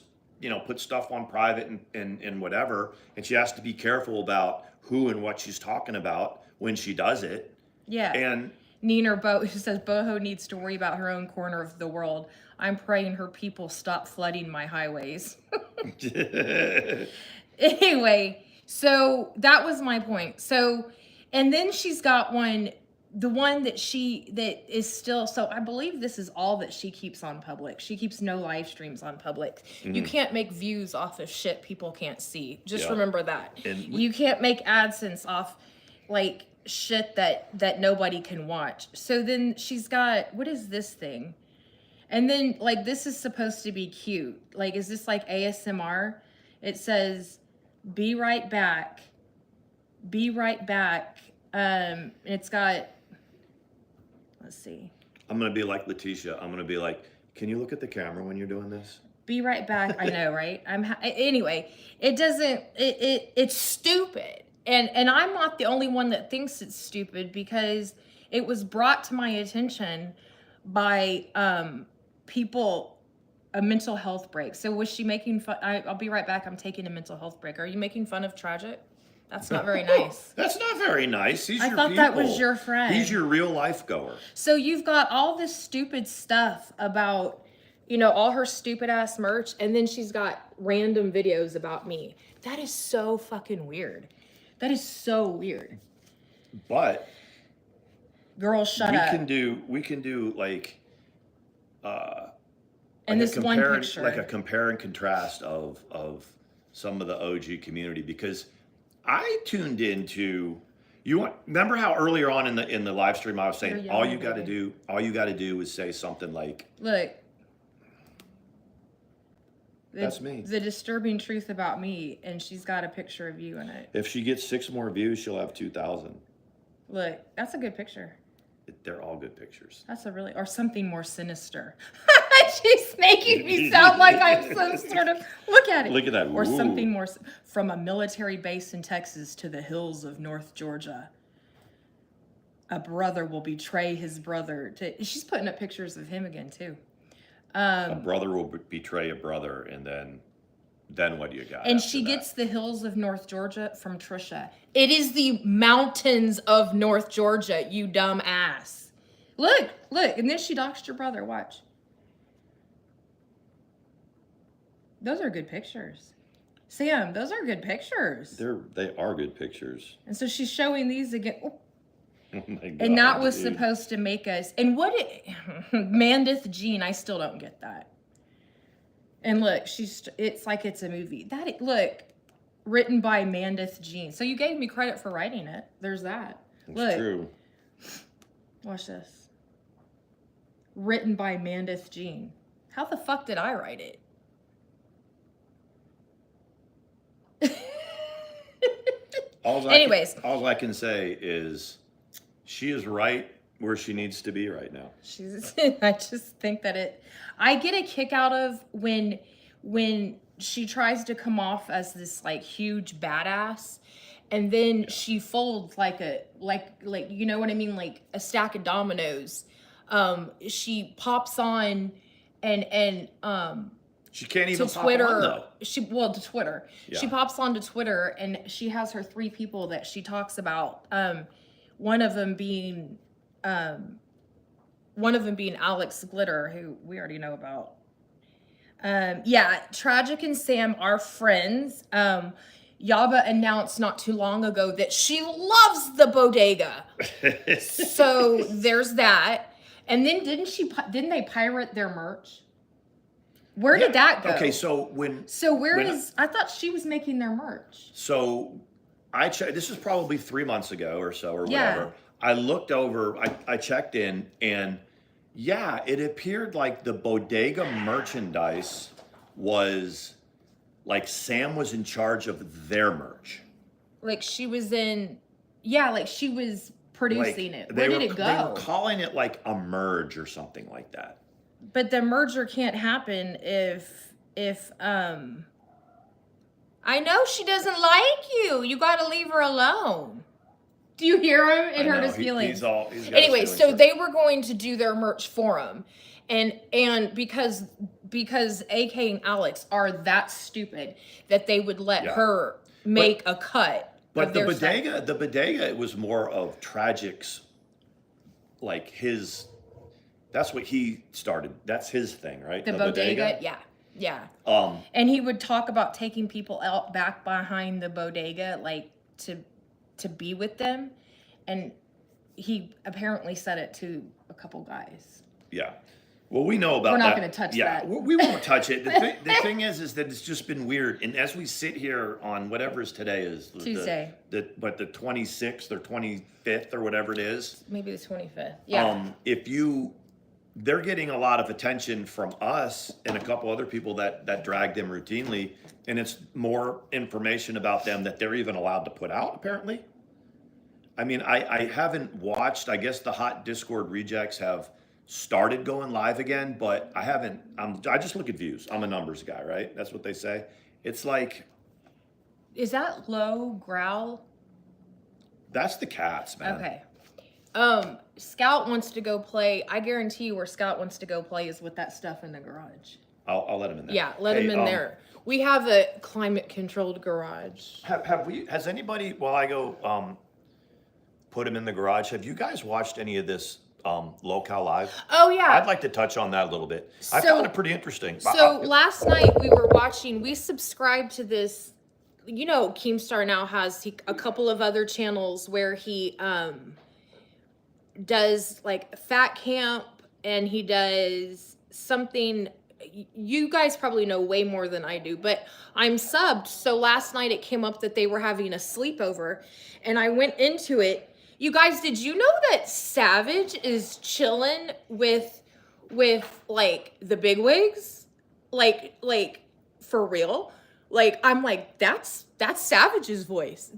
put stuff on private and whatever. And she has to be careful about who and what she's talking about when she does it. Yeah. And Neener who says Boho needs to worry about her own corner of the world. I'm praying her people stop flooding my highways. Anyway, so that was my point. So, and then she's got the one that is still, so I believe this is all that she keeps on public. She keeps no live streams on public. You can't make views off of shit people can't see. Just remember that. You can't make AdSense off like shit that nobody can watch. So then she's got, what is this thing? And then like this is supposed to be cute. Like, is this like ASMR? It says, be right back. Be right back. It's got, let's see. I'm going to be like Letitia. I'm going to be like, can you look at the camera when you're doing this? Be right back. I know, right? Anyway, it doesn't, it's stupid. And I'm not the only one that thinks it's stupid because it was brought to my attention by people, a mental health break. So was she making fun? I'll be right back. I'm taking a mental health break. Are you making fun of Tragic? That's not very nice. That's not very nice. I thought that was your friend. He's your real life goer. So you've got all this stupid stuff about, all her stupid ass merch. And then she's got random videos about me. That is so fucking weird. That is so weird. But girl, shut up. We can do like and this one picture, like a compare and contrast of some of the OG community, because I tuned into remember how earlier on in the live stream I was saying all you got to do is say something like, look, that's me. The disturbing truth about me, and she's got a picture of you in it. If she gets 6 more views, she'll have 2,000. Look, that's a good picture. They're all good pictures. That's or something more sinister. She's making me sound like I'm some sort of, look at it. Look at that. Or something more, from a military base in Texas to the hills of North Georgia. A brother will betray his brother. She's putting up pictures of him again, too. A brother will betray a brother, and then what do you got? And she gets the hills of North Georgia from Trisha. It is the mountains of North Georgia, you dumb ass. Look, and then she doxed your brother, watch. Those are good pictures. Sam, those are good pictures. They are good pictures. And so she's showing these again. Oh. Oh my God, and that was supposed to make us, and Mandith Jean, I still don't get that. And look, it's like it's a movie. Look, written by Mandith Jean. So you gave me credit for writing it. There's that. That's true. Watch this. Written by Mandith Jean. How the fuck did I write it? Anyways. All I can say is she is right where she needs to be right now. I just think that I get a kick out of when she tries to come off as this like huge badass, and then she folds like you know what I mean, like a stack of dominoes. She pops on and she can't even to pop Twitter. On, though. To Twitter. Yeah. She pops on to Twitter and she has her 3 people that she talks about. One of them being Alex Glitter, who we already know about. Tragic and Sam are friends. Yaba announced not too long ago that she loves the bodega. So there's that. And then didn't they pirate their merch? Where did that go? Okay, I thought she was making their merch. So I checked, this is probably 3 months ago or so, or whatever. I looked over, I checked in, and it appeared like the bodega merchandise was like Sam was in charge of their merch. Like she was she was producing it. Where did it go? They were calling it like a merge or something like that. But the merger can't happen if I know she doesn't like you. You got to leave her alone. Do you hear him? It hurt his feelings. He's got his Anyway, feelings so hurt. they were going to do their merch for him, and because AK and Alex are that stupid that they would let her make a cut. But the bodega, it was more of tragics, like his. That's what he started. That's his thing, right? The bodega, yeah. And he would talk about taking people out back behind the bodega, like to be with them, and he apparently said it to a couple guys. Yeah. Well, we know about that. We're not going to touch that. Yeah, we won't touch it. The thing is that it's just been weird. And as we sit here on whatever today is Tuesday, the 26th or 25th or whatever it is, maybe the 25th. Yeah. They're getting a lot of attention from us and a couple other people that drag them routinely, and it's more information about them that they're even allowed to put out, apparently. I mean, I haven't watched. I guess the hot Discord rejects have started going live again, but I haven't. I just look at views. I'm a numbers guy, right? That's what they say. It's like, is that low growl? That's the cats, man. Okay. Scout wants to go play. I guarantee you where Scout wants to go play is with that stuff in the garage. I'll let him in there. Yeah, let him in there. We have a climate controlled garage. Has anybody, while I go put him in the garage, have you guys watched any of this Locale Live? Oh, yeah. I'd like to touch on that a little bit. I found it pretty interesting. So last night we subscribed to this, Keemstar now has a couple of other channels where he does like Fat Camp, and he does something you guys probably know way more than I do, but I'm subbed. So last night it came up that they were having a sleepover, and I went into it. You guys, did you know that Savage is chilling with like the bigwigs? Like for real? Like, I'm like, that's Savage's voice.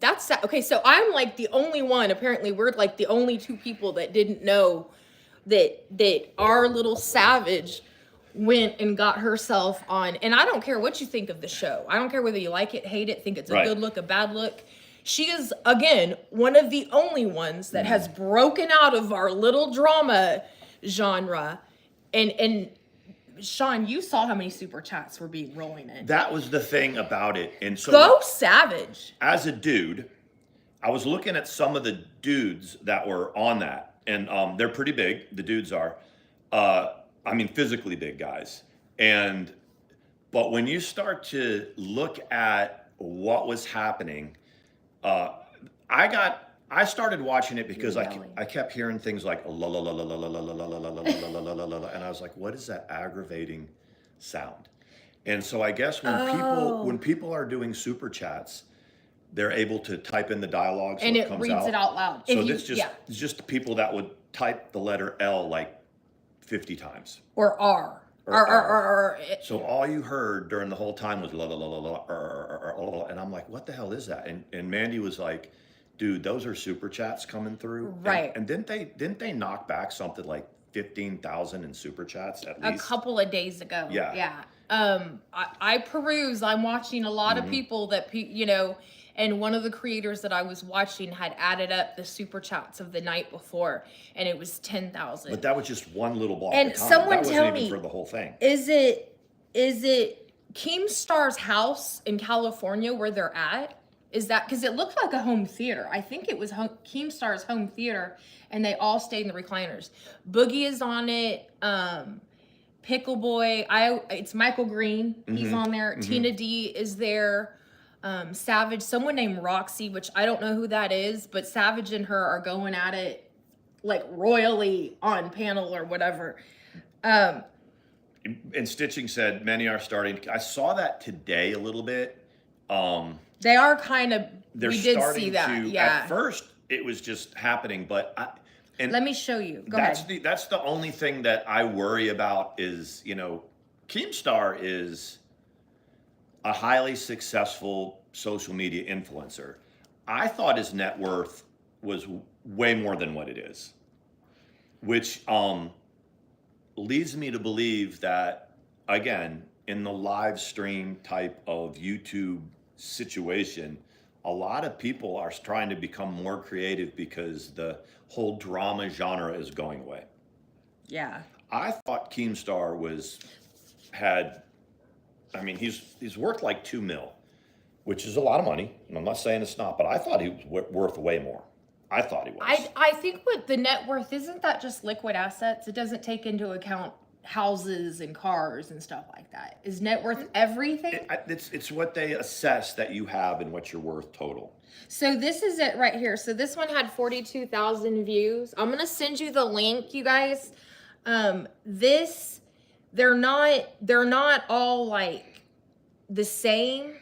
Okay, so I'm like the only one, apparently we're like the only two people that didn't know that our little Savage went and got herself on. And I don't care what you think of the show. I don't care whether you like it, hate it, think it's a good look, a bad look. She is, again, one of the only ones that has broken out of our little drama genre. And Sean, you saw how many super chats were being rolling in. That was the thing about it. And so go Savage. As a dude, I was looking at some of the dudes that were on that, and they're pretty big. The dudes are, I mean, physically big guys. But when you start to look at what was happening, I started watching it because I kept hearing things like la la la la la la la la la la la la la la la, and I was like, what is that aggravating sound? And so I guess when people are doing super chats, they're able to type in the dialogue, so and it comes reads out. It out loud. So it's just the people that would type the letter L like 50 times. Or R. So all you heard during the whole time was la la la la la, and I'm like, what the hell is that? And Mandy was like, dude, those are super chats coming through. Right. And didn't they knock back something like 15,000 in super chats at least? A couple of days ago. Yeah. Yeah. I peruse. I'm watching a lot of people that, and one of the creators that I was watching had added up the super chats of the night before, and it was 10,000. But that was just one little block and of time. Someone that tell wasn't me, even for the whole thing. Is it Keemstar's house in California where they're at? Is that because it looked like a home theater? I think it was Keemstar's home theater, and they all stayed in the recliners. Boogie is on it. Pickle Boy. It's Michael Green. He's on there. Tina D is there. Savage. Someone named Roxy, which I don't know who that is, but Savage and her are going at it like royally on panel or whatever. And Stitching said many are starting. I saw that today a little bit. They are kind of. We did see that. Yeah. At first, it was just happening, but let me show you. Go ahead. That's the only thing that I worry about is, Keemstar is a highly successful social media influencer. I thought his net worth was way more than what it is, which leads me to believe that, again, in the live stream type of YouTube situation, a lot of people are trying to become more creative because the whole drama genre is going away. Yeah. I thought Keemstar he's worth like 2 mil, which is a lot of money. And I'm not saying it's not, but I thought he was worth way more. I thought he was. I think what the net worth, isn't that just liquid assets? It doesn't take into account houses and cars and stuff like that. Is net worth everything? It's what they assess that you have and what you're worth total. So this is it right here. So this one had 42,000 views. I'm going to send you the link, you guys. They're not all like the same.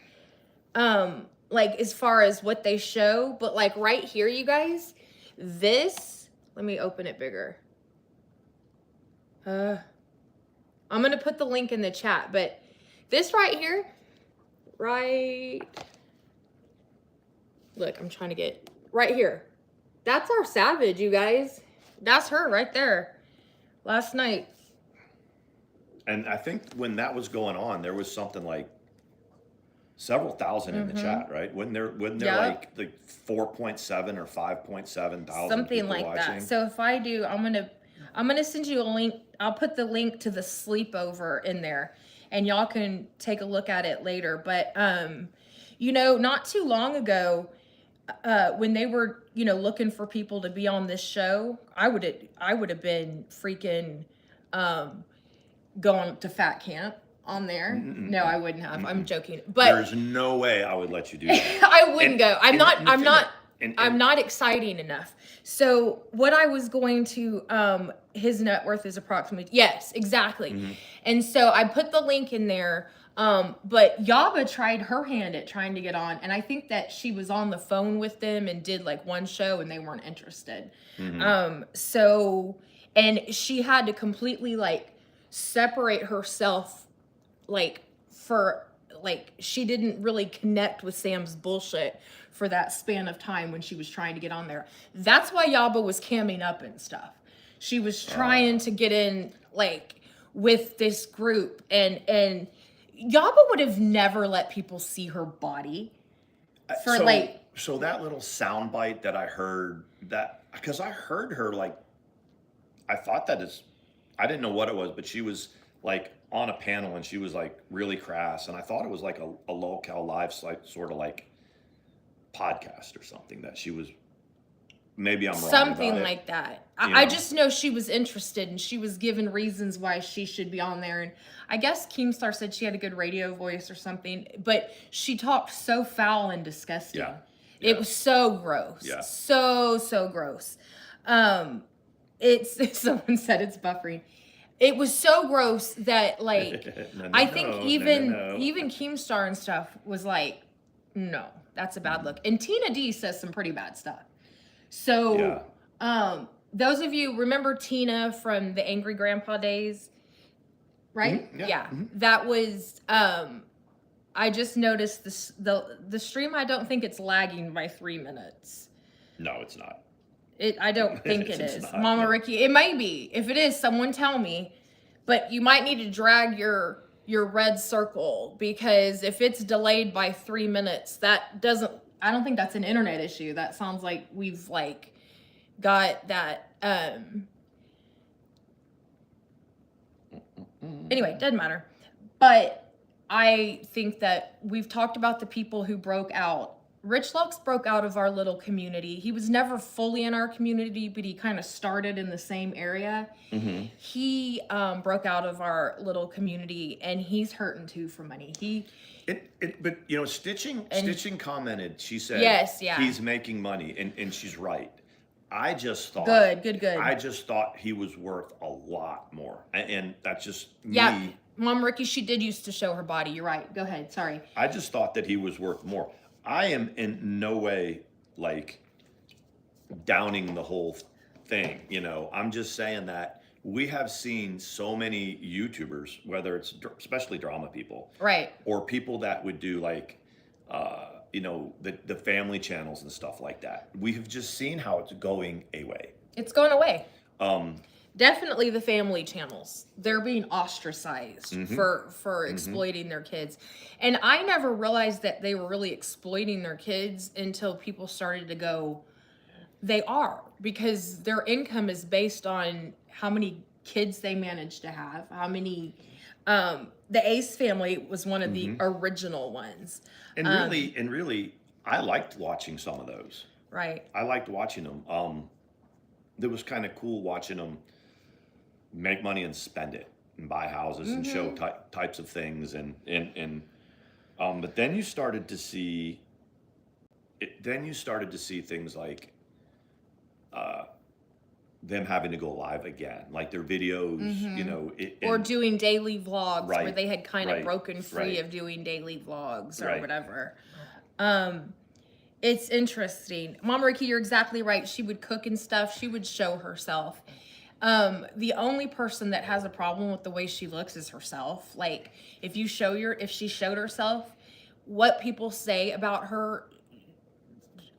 Like as far as what they show, but like right here, you guys, let me open it bigger. I'm going to put the link in the chat, but this right here, look, I'm trying to get right here. That's our Savage, you guys. That's her right there. Last night. And I think when that was going on, there was something like several thousand in the chat, right? Wasn't there like 4.7 or 5.7 thousand something like watching? that. So if I do, I'm gonna send you a link. I'll put the link to the sleepover in there, and y'all can take a look at it later. But not too long ago, when they were looking for people to be on this show, I would have been freaking going to fat camp on there. No, I wouldn't have. I'm joking. But there's no way I would let you do that. I wouldn't go. I'm not exciting enough. So what I was going to, his net worth is approximately, yes, exactly. And so I put the link in there. But Yaba tried her hand at trying to get on, and I think that she was on the phone with them and did like one show and they weren't interested. So, and she had to completely like separate herself, she didn't really connect with Sam's bullshit for that span of time when she was trying to get on there. That's why Yaba was camming up and stuff. She was trying to get in with this group, and Yaba would have never let people see her body So that little sound bite that I heard, because I heard her I thought I didn't know what it was, but she was like on a panel and she was like really crass, and I thought it was like a local live sort of like podcast or something that she was. Maybe I'm wrong. Something like that. I just know she was interested, and she was given reasons why she should be on there. And I guess Keemstar said she had a good radio voice or something, but she talked so foul and disgusting. Yeah. It was so gross. Yeah. So gross. Someone said it's buffering. It was so gross that I think even Keemstar and stuff was like, no, that's a bad look. And Tina D says some pretty bad stuff. So, those of you remember Tina from the Angry Grandpa days, right? Yeah. That was, I just noticed the stream. I don't think it's lagging by 3 minutes. No, it's not. I don't think it is. Not, Mama Ricky, it might be. If it is, someone tell me. But you might need to drag your red circle, because if it's delayed by 3 minutes, I don't think that's an internet issue. That sounds like we've got that. Anyway, doesn't matter. But I think that we've talked about the people who broke out. Rich Lux broke out of our little community. He was never fully in our community, but he kind of started in the same area. He broke out of our little community, and he's hurting too for money. But Stitching commented. She said, yes, yeah, he's making money, and she's right. I just thought good. I just thought he was worth a lot more, and that's just me. Mom Ricky, she did used to show her body. You're right. Go ahead. Sorry. I just thought that he was worth more. I am in no way downing the whole thing. I'm just saying that we have seen so many YouTubers, whether it's especially drama people, right, or people that would do the family channels and stuff like that. We have just seen how it's going away. It's going away. definitely the family channels. They're being ostracized for exploiting their kids. And I never realized that they were really exploiting their kids until people started to go, they are, because their income is based on how many kids they managed to have, how many the Ace family was one of the original ones. And really, I liked watching some of those. Right. I liked watching them. It was kind of cool watching them make money and spend it and buy houses and show types of things but then you started to see things like them having to go live again, like their videos, you know, Or doing daily vlogs where Right, they had kind of right, broken free right. of doing daily vlogs or Right. whatever. It's interesting. Mama Ricky, you're exactly right. She would cook and stuff. She would show herself. The only person that has a problem with the way she looks is herself. Like, if she showed herself, what people say about her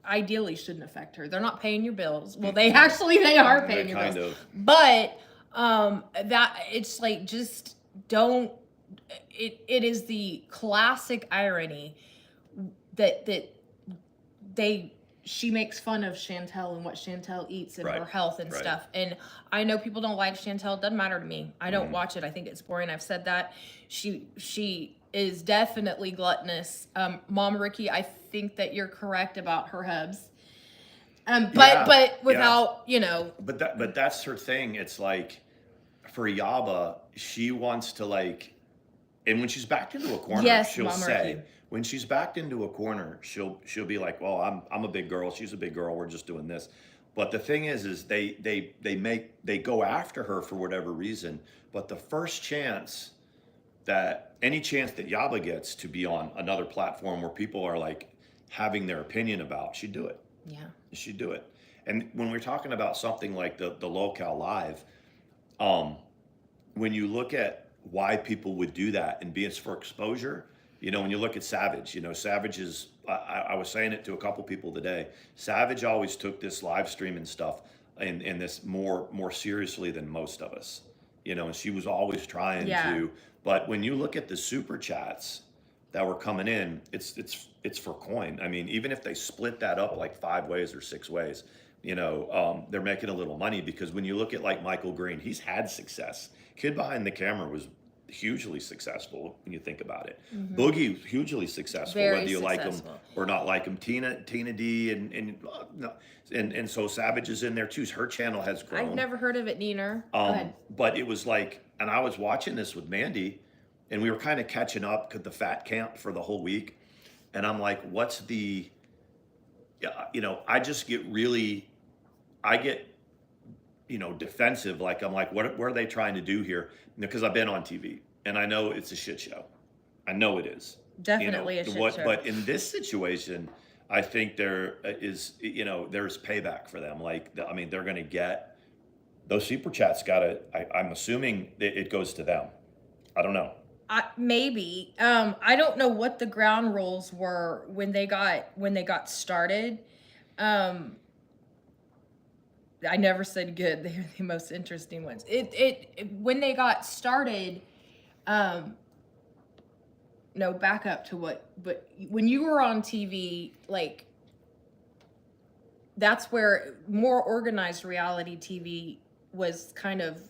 ideally shouldn't affect her. They're not paying your bills. Well, they are paying your bills. But that it's like, just don't. It is the classic irony that she makes fun of Chantel and what Chantel eats and her health and stuff. And I know people don't like Chantel. It doesn't matter to me. I don't watch it. I think it's boring. I've said that. She is definitely gluttonous. Mom Ricky, I think that you're correct about her hubs. But without, you know. But that's her thing. It's like, for Yaba, she wants to, like, and when she's backed into a corner, she'll Mama say, Ricky. when she's backed into a corner, she'll be like, well, I'm a big girl, she's a big girl, we're just doing this. But the thing is they go after her for whatever reason. But the first chance any chance that Yaba gets to be on another platform where people are like having their opinion about, she'd do it. Yeah. She'd do it. And when we're talking about something like the Locale Live, when you look at why people would do that and it's for exposure, you know, when you look at Savage, you know, Savage is, I was saying it to a couple people today, Savage always took this live streaming stuff and this more seriously than most of us, you know, and she was always trying to, but when you look at the super chats that were coming in, it's for coin. I mean, even if they split that up like 5 ways or 6 ways, you know, they're making a little money, because when you look at like Michael Green, he's had success. Kid behind the camera was hugely successful when you think about it. Boogie, hugely successful, Very whether you like him successful. or not like him. Tina D and so Savage is in there too. Her channel has grown. I've never heard of it, Neener. Go ahead. But it was like, and I was watching this with Mandy, and we were kind of catching up to the fat camp for the whole week, and I'm like, what's the, you know, I get, you know, defensive. Like, I'm like, what are they trying to do here? Because I've been on TV and I know it's a shit show. I know it is. Definitely you know, a shit show. But in this situation, I think there is, you know, there's payback for them. Like, I mean, they're going to get those super chats. I'm assuming it goes to them. I don't know. Maybe. I don't know what the ground rules were when they got started. I never said good. They're the most interesting ones. When they got started, no, back up to but when you were on TV, like, that's where more organized reality TV was kind of,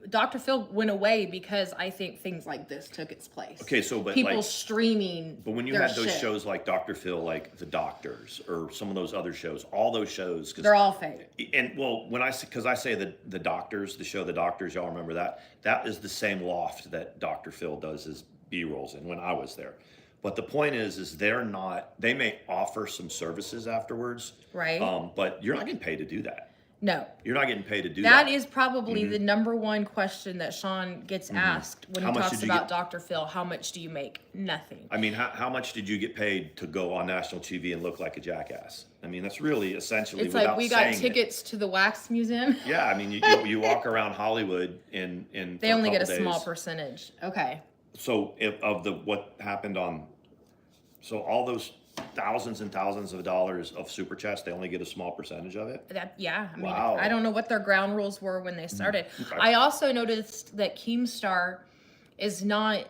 Dr. Phil went away because I think things like this took its place. Okay, so but people like, streaming. But when you their had those shit. shows like Dr. Phil, like The Doctors, or some of those other shows, all those shows, They're all fake. And well, because I say the Doctors, the show The Doctors, y'all remember that? That is the same loft that Dr. Phil does his B-rolls in when I was there. But the point is they're not. They may offer some services afterwards, Right. But you're not getting paid to do that. No. You're not getting paid to do that. That is probably the number one question that Sean gets asked when How he much talks did you about get- Dr. Phil. How much do you make? Nothing. I mean, how much did you get paid to go on national TV and look like a jackass? I mean, that's really essentially It's without like we got saying it. tickets to the wax museum. Yeah, I mean, you walk around Hollywood in They only get a couple small days. percentage. Okay. So what happened on, so all those thousands and thousands of dollars of super chats. They only get a small percentage of it. I mean, Wow. I don't know what their ground rules were when they started. Okay. I also noticed that Keemstar is not,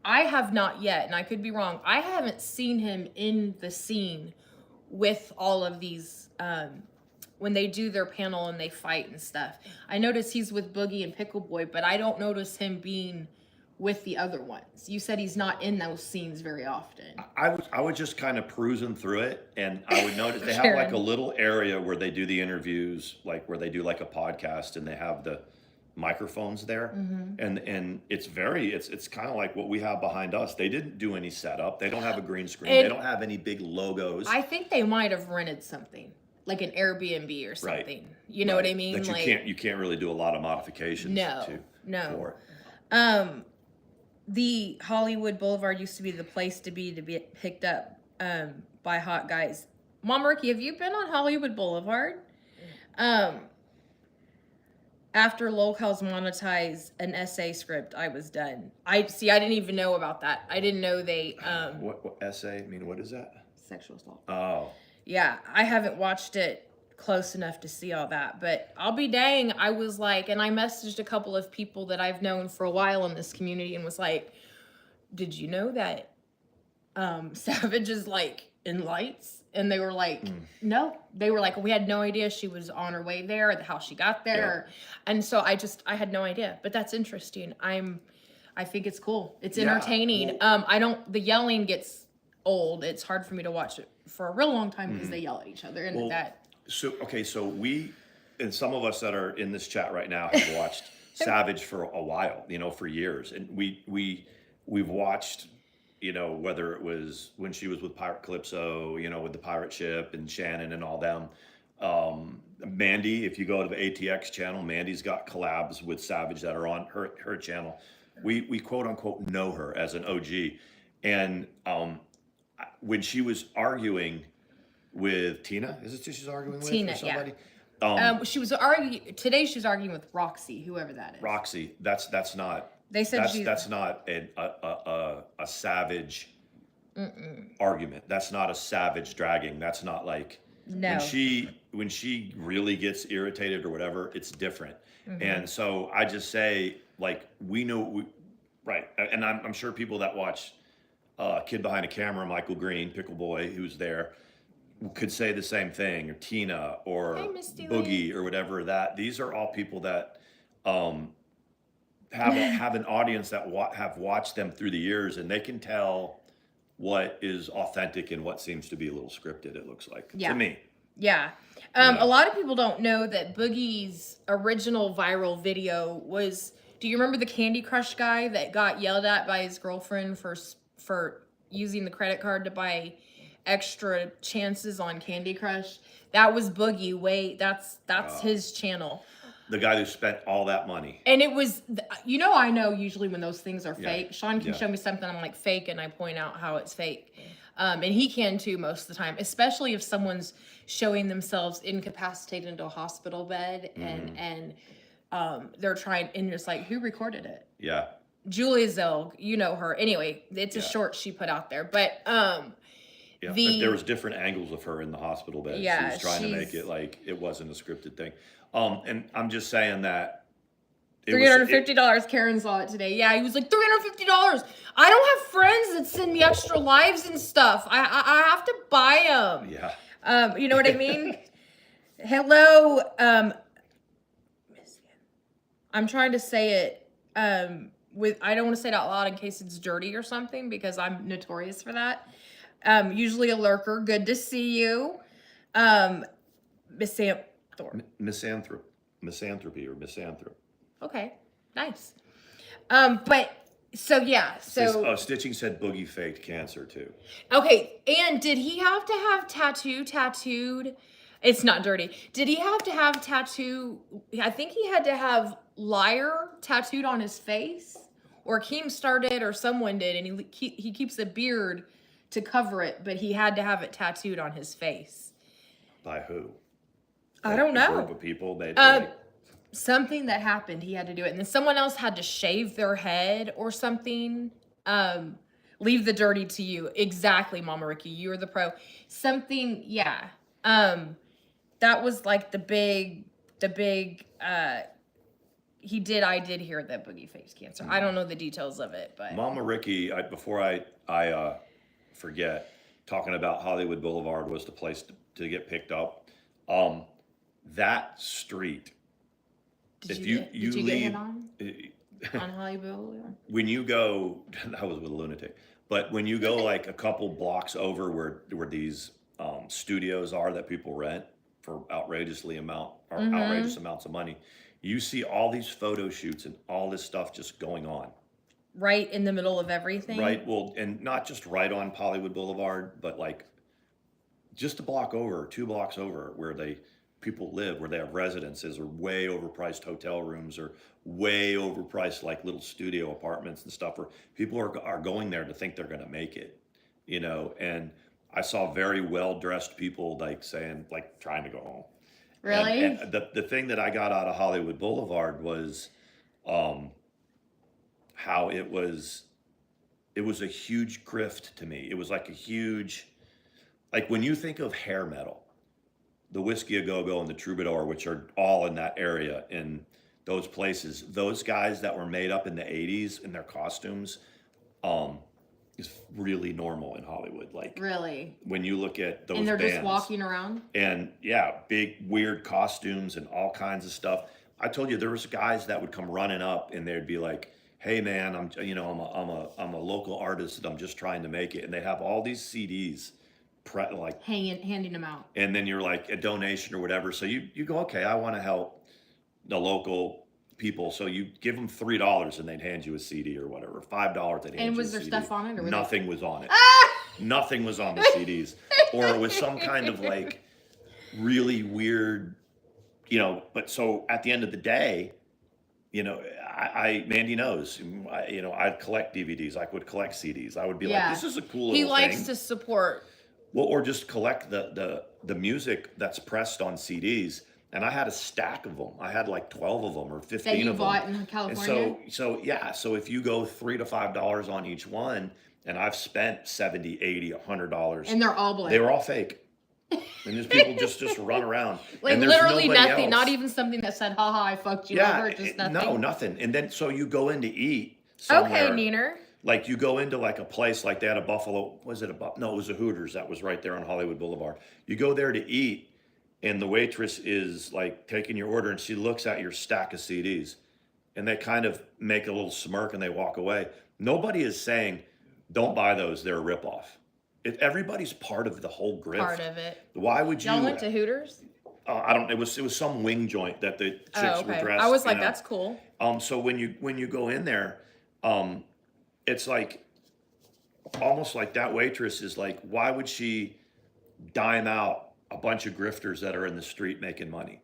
I have not yet, and I could be wrong, I haven't seen him in the scene with all of these, when they do their panel and they fight and stuff. I notice he's with Boogie and Pickle Boy, but I don't notice him being with the other ones. You said he's not in those scenes very often. I was just kind of perusing through it, and I would notice they have like a little area where they do the interviews, like where they do like a podcast, and they have the microphones there, and it's kind of like what we have behind us. They didn't do any setup. They don't have a green screen. And they don't have any big logos. I think they might have rented something, like an Airbnb or something. Right. You know what I mean? That you can't really do a lot of modifications. For it. The Hollywood Boulevard used to be the place to be picked up by hot guys. Mom Ricky, have you been on Hollywood Boulevard? After locals monetized an essay script, I was done. I didn't even know about that. I didn't know they What essay? I mean, what is that? Sexual assault. Oh. Yeah, I haven't watched it close enough to see all that, but I'll be dang, I was like, and I messaged a couple of people that I've known for a while in this community and was like, did you know that Savage is like in lights? And they were like, no. They were like, we had no idea she was on her way there, how she got there. Yeah. And so I had no idea, but that's interesting. I think it's cool. It's entertaining. Well, the yelling gets old. It's hard for me to watch it for a real long time because they yell at each other and So we, and some of us that are in this chat right now have watched Savage for a while, for years. And we've watched, whether it was when she was with Pirate Calypso, with the pirate ship and Shannon and all them. Mandi, if you go to the ATX channel, Mandi's got collabs with Savage that are on her channel. We quote unquote know her as an OG. And when she was arguing with Tina, is it who she's arguing with? Tina, or somebody? Yeah. She was today she's arguing with Roxy, whoever that is. Roxy, that's not. They said that's not a Savage argument. That's not a Savage dragging. That's not like no. When she really gets irritated or whatever, it's different. And so I just say, like, right. And I'm sure people that watch Kid Behind a Camera, Michael Green, Pickle Boy, who's there, could say the same thing, or Tina, or Boogie, or whatever. These are all people that have an audience that have watched them through the years, and they can tell what is authentic and what seems to be a little scripted. It looks like to me. Yeah. A lot of people don't know that Boogie's original viral video was. Do you remember the Candy Crush guy that got yelled at by his girlfriend for using the credit card to buy extra chances on Candy Crush? That was Boogie. That's his channel. The guy who spent all that money. And it was, I know usually when those things are fake. Sean can show me something, I'm like, fake, and I point out how it's fake. And he can too most of the time, especially if someone's showing themselves incapacitated into a hospital bed and they're trying, and it's like, who recorded it? Yeah. Julia Zilg, you know her. Anyway, it's a short she put out there, but but there was different angles of her in the hospital bed. Yeah, she was trying to make it like it wasn't a scripted thing. And I'm just saying that $350. Karen saw it today. Yeah, he was like, $350. I don't have friends that send me extra lives and stuff. I have to buy them. Yeah. You know what I mean? Hello. I'm trying to say it I don't want to say it out loud in case it's dirty or something, because I'm notorious for that. Usually a lurker. Good to see you. Misanthropy or misanthrop. Okay, nice. But so yeah, so Stitching said Boogie faked cancer too. Okay, and did he have to have tattooed? It's not dirty. Did he have to have tattoo? I think he had to have liar tattooed on his face, or Keem started, or someone did, and he keeps a beard to cover it, but he had to have it tattooed on his face. By who? I don't know. A group of people. Something that happened, he had to do it, and then someone else had to shave their head or something. Leave the dirty to you. Exactly, Mama Ricky. You're the pro. Something, yeah. That was like the big, I did hear that Boogie faced cancer. I don't know the details of it, but. Mama Ricky, before I forget, talking about Hollywood Boulevard was the place to get picked up. That street, Did if you you get leave, hit on Hollywood Boulevard? when you go, I was with a lunatic, but when you go like a couple blocks over where these studios are that people rent for outrageous amounts of money, you see all these photo shoots and all this stuff just going on. Right in the middle of everything. Right. Well, and not just right on Hollywood Boulevard, but like just a block over, 2 blocks over, where people live, where they have residences or way overpriced hotel rooms or way overpriced like little studio apartments and stuff, where people are going there to think they're going to make it, and I saw very well dressed people like saying, like, trying to go home. Really? And the thing that I got out of Hollywood Boulevard was how it was a huge grift to me. It was like a huge, like when you think of hair metal, the Whiskey A Go Go and the Troubadour, which are all in that area, in those places, those guys that were made up in the 80s in their costumes, is really normal in Hollywood. Like, really? when you look at those and they're bands, just walking around? and yeah, big weird costumes and all kinds of stuff. I told you there was guys that would come running up and they'd be like, "Hey man, I'm a local artist and I'm just trying to make it," and they'd have all these CDs, handing them out. and then you're like a donation or whatever. So you go, okay, I want to help the local people. So you give them $3 and they'd hand you a CD or whatever. $5 they'd hand you a CD. And was there stuff on it? Or Nothing was on it. Nothing was on the CDs. Or it was some kind of like really weird, but so at the end of the day, Mandy knows, I'd collect DVDs. I would collect CDs. I would be like, this is a cool little He thing. likes to support. Well, or just collect the music that's pressed on CDs. And I had a stack of them. I had like 12 of them or 15 of them. That you bought in California? And so if you go $3 to $5 on each one, and I've spent $70, $80, $100. And they're all blank. They were all fake. And there's people just run around. Like, and there's literally nobody nothing. else. Not even something that said, haha, I fucked you over. Just nothing. No, nothing. And then so you go in to eat somewhere. Okay, Neener. Like you go into like a place like they had a Buffalo, no, it was a Hooters that was right there on Hollywood Boulevard. You go there to eat, and the waitress is like taking your order and she looks at your stack of CDs and they kind of make a little smirk and they walk away. Nobody is saying, don't buy those, they're a ripoff. If everybody's part of the whole grift. Part of it. Why would you? Y'all went to Hooters? It was some wing joint that the chicks were dressed. I was like, that's cool. So when you go in there, it's like almost like that waitress is like, why would she dime out a bunch of grifters that are in the street making money?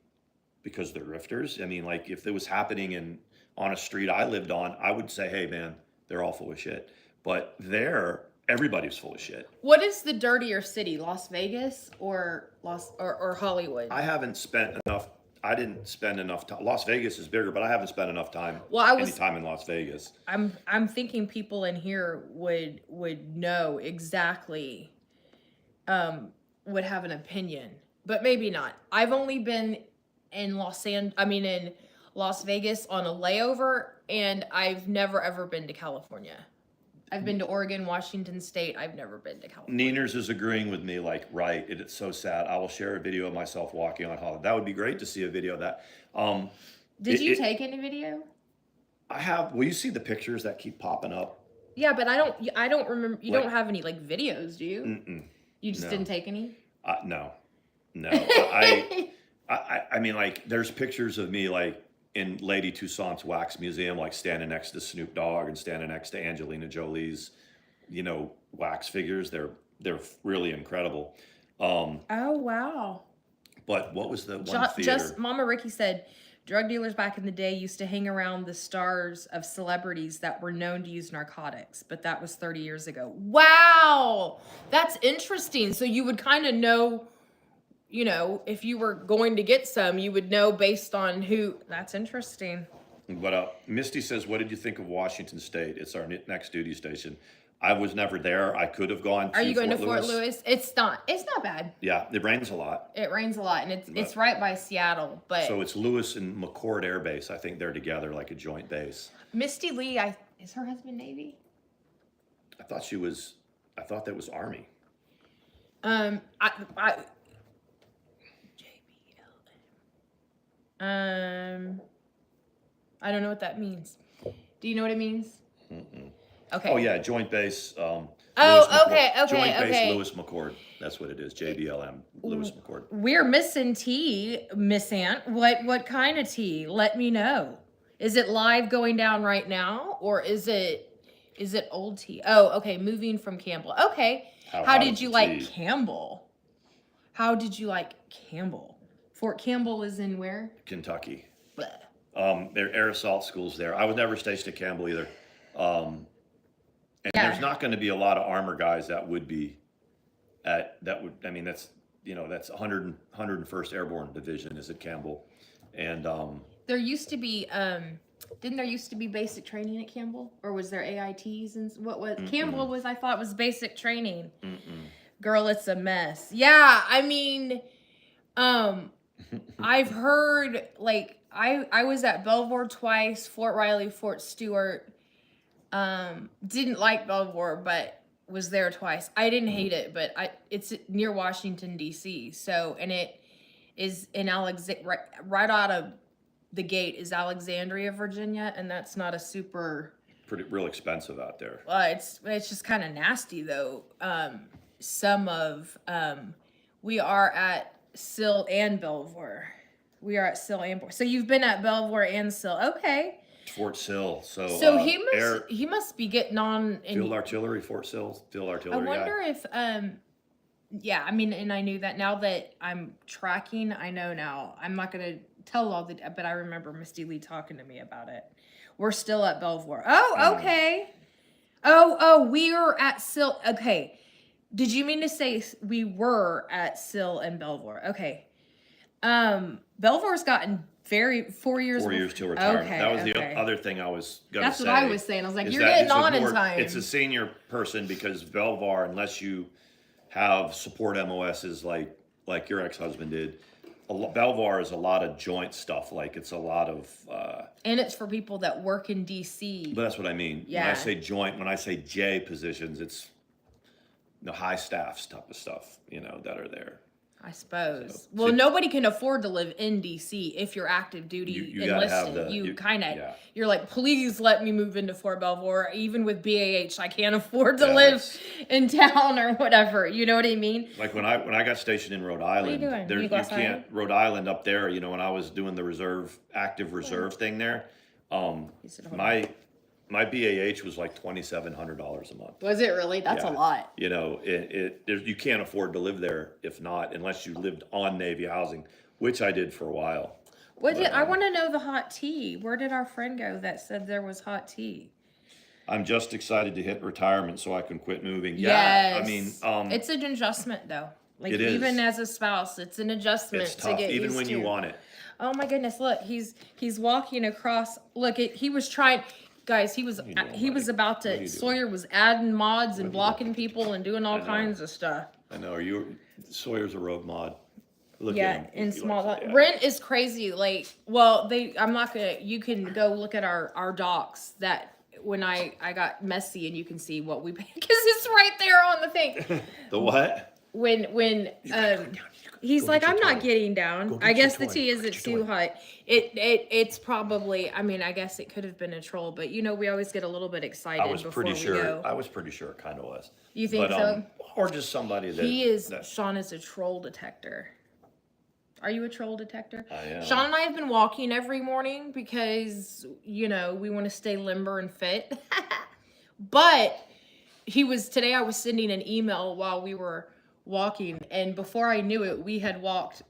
Because they're grifters. I mean, like if it was happening on a street I lived on, I would say, hey man, they're all full of shit. But everybody's full of shit. What is the dirtier city, Las Vegas or Hollywood? I didn't spend enough time. Las Vegas is bigger, but I haven't spent enough time. Any time in Las Vegas. I'm thinking people in here would know exactly, would have an opinion, but maybe not. I've only been in in Las Vegas on a layover, and I've never ever been to California. I've been to Oregon, Washington State. I've never been to California. Neeners is agreeing with me, like, right, it's so sad. I will share a video of myself walking on Hollywood. That would be great to see a video of that. Did you take any video? I have. Well, you see the pictures that keep popping up? Yeah, but I don't remember. You don't have any like videos, do you? Mm-mm. You just didn't take any? No. I mean, like, there's pictures of me, like, in Lady Toussaint's wax museum, like standing next to Snoop Dogg and standing next to Angelina Jolie's, wax figures. They're really incredible. Oh wow! But what was the one theater? Just Mama Ricky said, drug dealers back in the day used to hang around the stars of celebrities that were known to use narcotics, but that was 30 years ago. Wow, that's interesting. So you would kind of know. If you were going to get some, you would know based on who. That's interesting. But Misty says, what did you think of Washington State? It's our next duty station. I was never there. I could have gone to Are you going to Fort Lewis. Lewis? It's not bad. Yeah, it rains a lot. It rains a lot, and it's right by Seattle. But So it's Lewis and McCord Air Base. I think they're together like a joint base. Misty Lee, is her husband Navy? I thought that was Army. I I don't know what that means. Do you know what it means? Mm-mm. Okay. Oh yeah, joint base. Oh, Lewis okay, McCord. okay, Joint okay. base Lewis McCord. That's what it is. JBLM Lewis McCord. We're missing tea, Miss Ant. What kind of tea? Let me know. Is it live going down right now, or is it old tea? Oh, okay. Moving from Campbell. Okay. How did you like Campbell? How did you like Campbell? Fort Campbell is in where? Kentucky. Bleh. There air assault schools there. I was never stationed at Campbell either. And there's not going to be a lot of armor guys that would be that's 101st Airborne Division is at Campbell. And there used to be didn't there used to be basic training at Campbell, or was there AITs and what was Campbell was I thought was basic training. Girl, it's a mess. Yeah, I mean I've heard like I was at Belvoir twice, Fort Riley, Fort Stewart. Didn't like Belvoir, but was there twice. I didn't hate it, but it's near Washington D.C. So, and it is in right out of the gate is Alexandria, Virginia, and that's not a super real expensive out there. It's just kind of nasty though. We are at Sill and Belvoir. We are at Sill and Belvoir. So you've been at Belvoir and Sill. Okay. Fort Sill. So he must be getting on Field Artillery, Fort Sill, Field Artillery. I wonder if yeah, I mean, and I knew that now that I'm tracking, I know now. I'm not gonna tell all but I remember Misty Lee talking to me about it. We're still at Belvoir. Oh, okay. Oh, we are at Sill. Okay. Did you mean to say we were at Sill and Belvoir? Okay. Belvoir's gotten 4 years. 4 years till retirement. Okay, that was the other thing I was going to say. That's what I was saying. I was like, you're getting on in time. It's a senior person because Belvoir, unless you have support MOSs like your ex-husband did, Belvoir is a lot of joint stuff. Like it's a lot of. And it's for people that work in DC. But that's what I mean. Yeah. When I say joint, when I say J positions, it's the high staffs type of stuff, that are there. I suppose. Well, nobody can afford to live in DC if you're active duty you enlisted. You're like, please let me move into Fort Belvoir. Even with BAH, I can't afford to live in town or whatever. You know what I mean? Like when I got stationed in Rhode Island, what are you doing? Rhode Island up there. When I was doing the active reserve thing there, my BAH was like $2,700 a month. Was it really? That's a lot. You can't afford to live there unless you lived on Navy housing, which I did for a while. I want to know the hot tea. Where did our friend go that said there was hot tea? I'm just excited to hit retirement so I can quit moving. Yes. Yeah, I mean, it's an adjustment though. Like it is. Even as a spouse, it's an adjustment. It's tough, to get even used when to. you want it. Oh my goodness! Look, he's walking across. Look, he was trying. Guys, he was about to. Sawyer was adding mods and blocking people and doing all kinds of stuff. I know. Sawyer's a rogue mod. Look yeah, at him. in small. Rent is crazy. Like, well, I'm not gonna. You can go look at our docs that when I got messy and you can see what we pay because it's right there on the thing. The what? When he's like, I'm not getting down. I guess the tea isn't too hot. It's probably. I mean, I guess it could have been a troll, but we always get a little bit excited. I was pretty sure it kind of was. You think so? Or just somebody that he is. Sean is a troll detector. Are you a troll detector? I am. Sean and I have been walking every morning because we want to stay limber and fit. But today I was sending an email while we were walking, and before I knew it, we had walked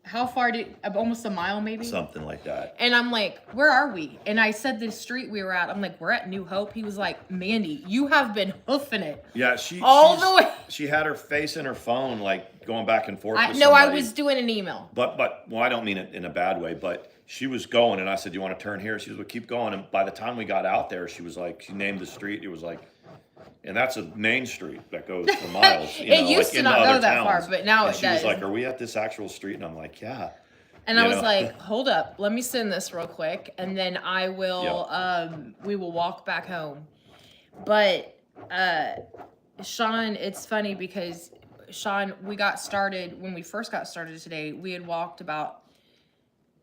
how far almost a mile maybe? Something like that. And I'm like, where are we? And I said the street we were at. I'm like, we're at New Hope. He was like, Mandy, you have been hoofing it. Yeah, the way. She had her face in her phone, like going back and forth with No, somebody. I was doing an email. But I don't mean it in a bad way, but she was going, and I said, you want to turn here? She was like, keep going. And by the time we got out there, she was like, she named the street. It was like And that's a main street that goes for miles. It used to into not go other that far, towns. but now and it she was does. like, "Are we at this actual street?" And I'm like, "Yeah." And I was like, hold up, let me send this real quick, and then I will, we will walk back home. But, Sean, it's funny because, Sean, we got started, when we first got started today, we had walked about,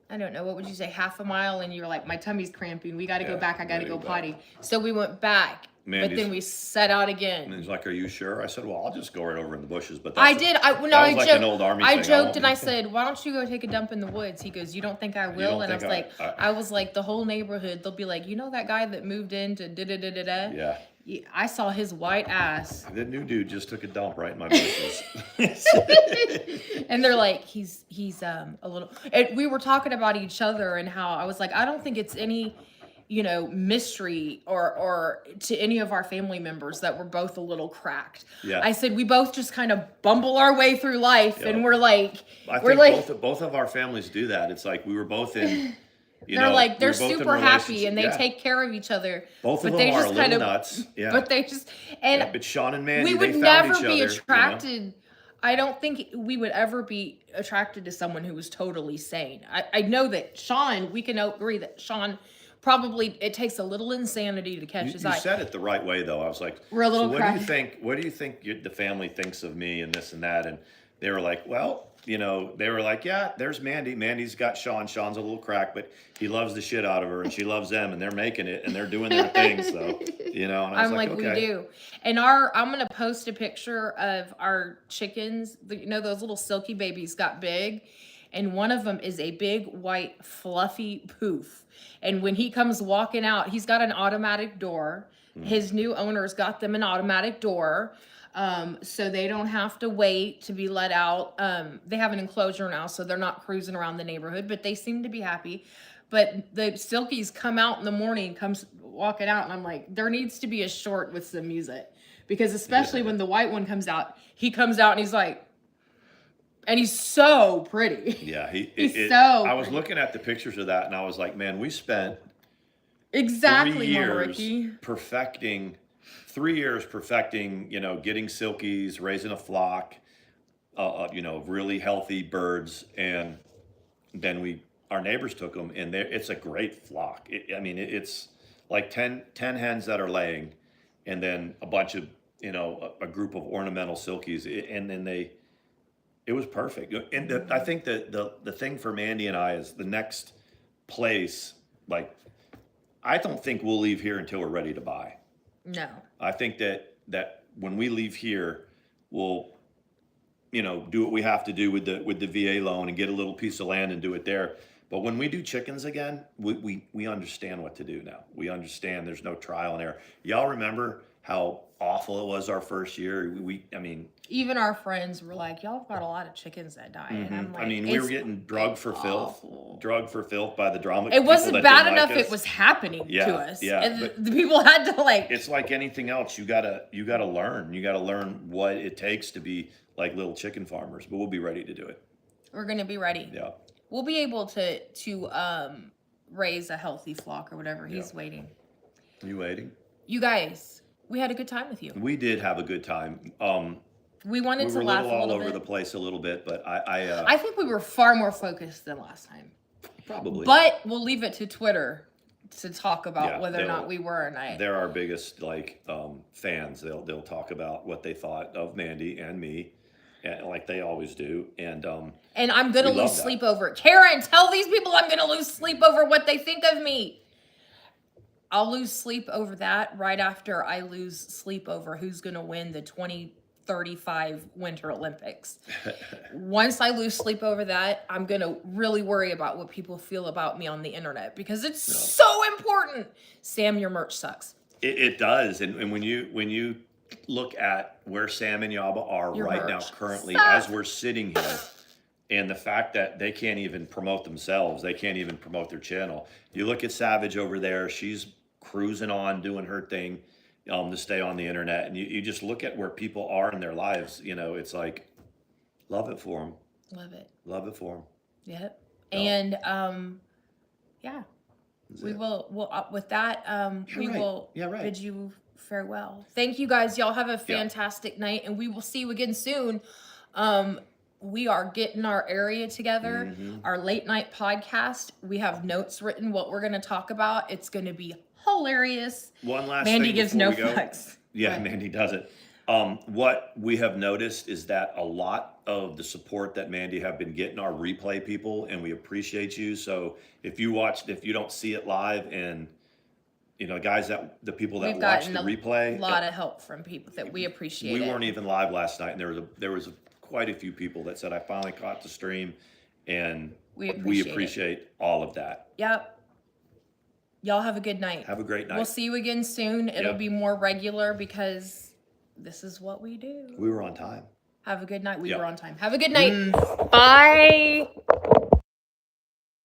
I don't know, what would you say, half a mile, and you were like, my tummy's cramping, we gotta go back, I gotta go potty. So we went back, but then we set out again. And he's like, "Are you sure?" I said, "Well, I'll just go right over in the bushes." But I did. I like joked. an old army I thing. joked and I said, "Why don't you go take a dump in the woods?" He goes, "You don't think I will?" And I was like, I was like, the whole neighborhood, they'll be like, "You know that guy that moved into da da da da da?" Yeah. I saw his white ass. The new dude just took a dump right in my bushes. And they're like, he's a little. And we were talking about each other and how I was like, I don't think it's any, mystery or to any of our family members that we're both a little cracked. Yeah. I said we both just kind of bumble our way through life, and we're like, I think both of our families do that. It's like we were both in. They're like they're super happy and they take care of each other. Both of them are a little nuts. Yeah. But they just but Sean and Mandy, we would they never found each be other, attracted. I don't think we would ever be attracted to someone who was totally sane. I know that Sean, we can agree that Sean probably, it takes a little insanity to catch his eye. You said it the right way though. I was like, we're a little so what do you think the family thinks of me and this and that? And they were like, well, they were like, yeah, there's Mandy. Mandy's got Sean. Sean's a little crack, but he loves the shit out of her and she loves them and they're making it and they're doing their thing. So, and I was like, okay. We do. And I'm going to post a picture of our chickens. Those little silky babies got big. And one of them is a big, white, fluffy poof. And when he comes walking out, he's got an automatic door. His new owner's got them an automatic door. So they don't have to wait to be let out. They have an enclosure now, so they're not cruising around the neighborhood, but they seem to be happy. But the Silkies come out in the morning, comes walking out, and I'm like, there needs to be a short with some music. Because especially when the white one comes out, he comes out and he's like, and he's so pretty. Yeah, I was looking at the pictures of that and I was like, man, we spent 3 years perfecting, getting silkies, raising a flock, really healthy birds. And then our neighbors took them and it's a great flock. It's like 10 hens that are laying and then a bunch of, a group of ornamental silkies. And then it was perfect. And I think that the thing for Mandy and I is the next place, like, I don't think we'll leave here until we're ready to buy. No. I think that when we leave here, we'll, do what we have to do with the VA loan and get a little piece of land and do it there. But when we do chickens again, we understand what to do now. We understand there's no trial and error. Y'all remember how awful it was our first year? Even our friends were like, y'all have got a lot of chickens that die. And I'm like, we were getting drugged for filth by the drama. It wasn't bad enough it was happening to us. Yeah. And the people had to it's like anything else. You gotta learn. You gotta learn what it takes to be like little chicken farmers, but we'll be ready to do it. We're gonna be ready. Yeah. We'll be able to raise a healthy flock or whatever. He's waiting. You waiting? You guys, we had a good time with you. We did have a good time. We wanted to laugh a little bit. We were all over the place a little bit, but I think we were far more focused than last time. Probably. But we'll leave it to Twitter to talk about whether or not we were or not. They're our biggest fans. They'll talk about what they thought of Mandy and me, like they always do. And I'm gonna lose sleep over it. Karen, tell these people I'm gonna lose sleep over what they think of me. I'll lose sleep over that right after I lose sleep over who's gonna win the 2035 Winter Olympics. Once I lose sleep over that, I'm gonna really worry about what people feel about me on the internet because it's so important. Sam, your merch sucks. It does, and when you look at where Sam and Yaba are right now, currently, as we're sitting here, and the fact that they can't even promote themselves, they can't even promote their channel. You look at Savage over there; she's cruising on, doing her thing. To stay on the internet, and you just look at where people are in their lives, it's like, love it for them. Love it for them. Yep. And we will, with that, we will bid you farewell. Thank you guys. Y'all have a fantastic night, and we will see you again soon. We are getting our area together, our late night podcast. We have notes written what we're going to talk about. It's going to be hilarious. One last Mandy thing gives before no we go. fucks. Yeah, Mandy doesn't. What we have noticed is that a lot of the support that Mandy have been getting are replay people, and we appreciate you. So if you don't see it live, and guys, the people that We've watch the gotten replay, a lot of help from people that we appreciate. we weren't even live last night, and there was quite a few people that said, I finally caught the stream, and we appreciate all of that. Yep. Y'all have a good night. Have a great night. We'll see you again soon. It'll be more regular because this is what we do. We were on time. Have a good night. We were on time. Have a good night. Bye.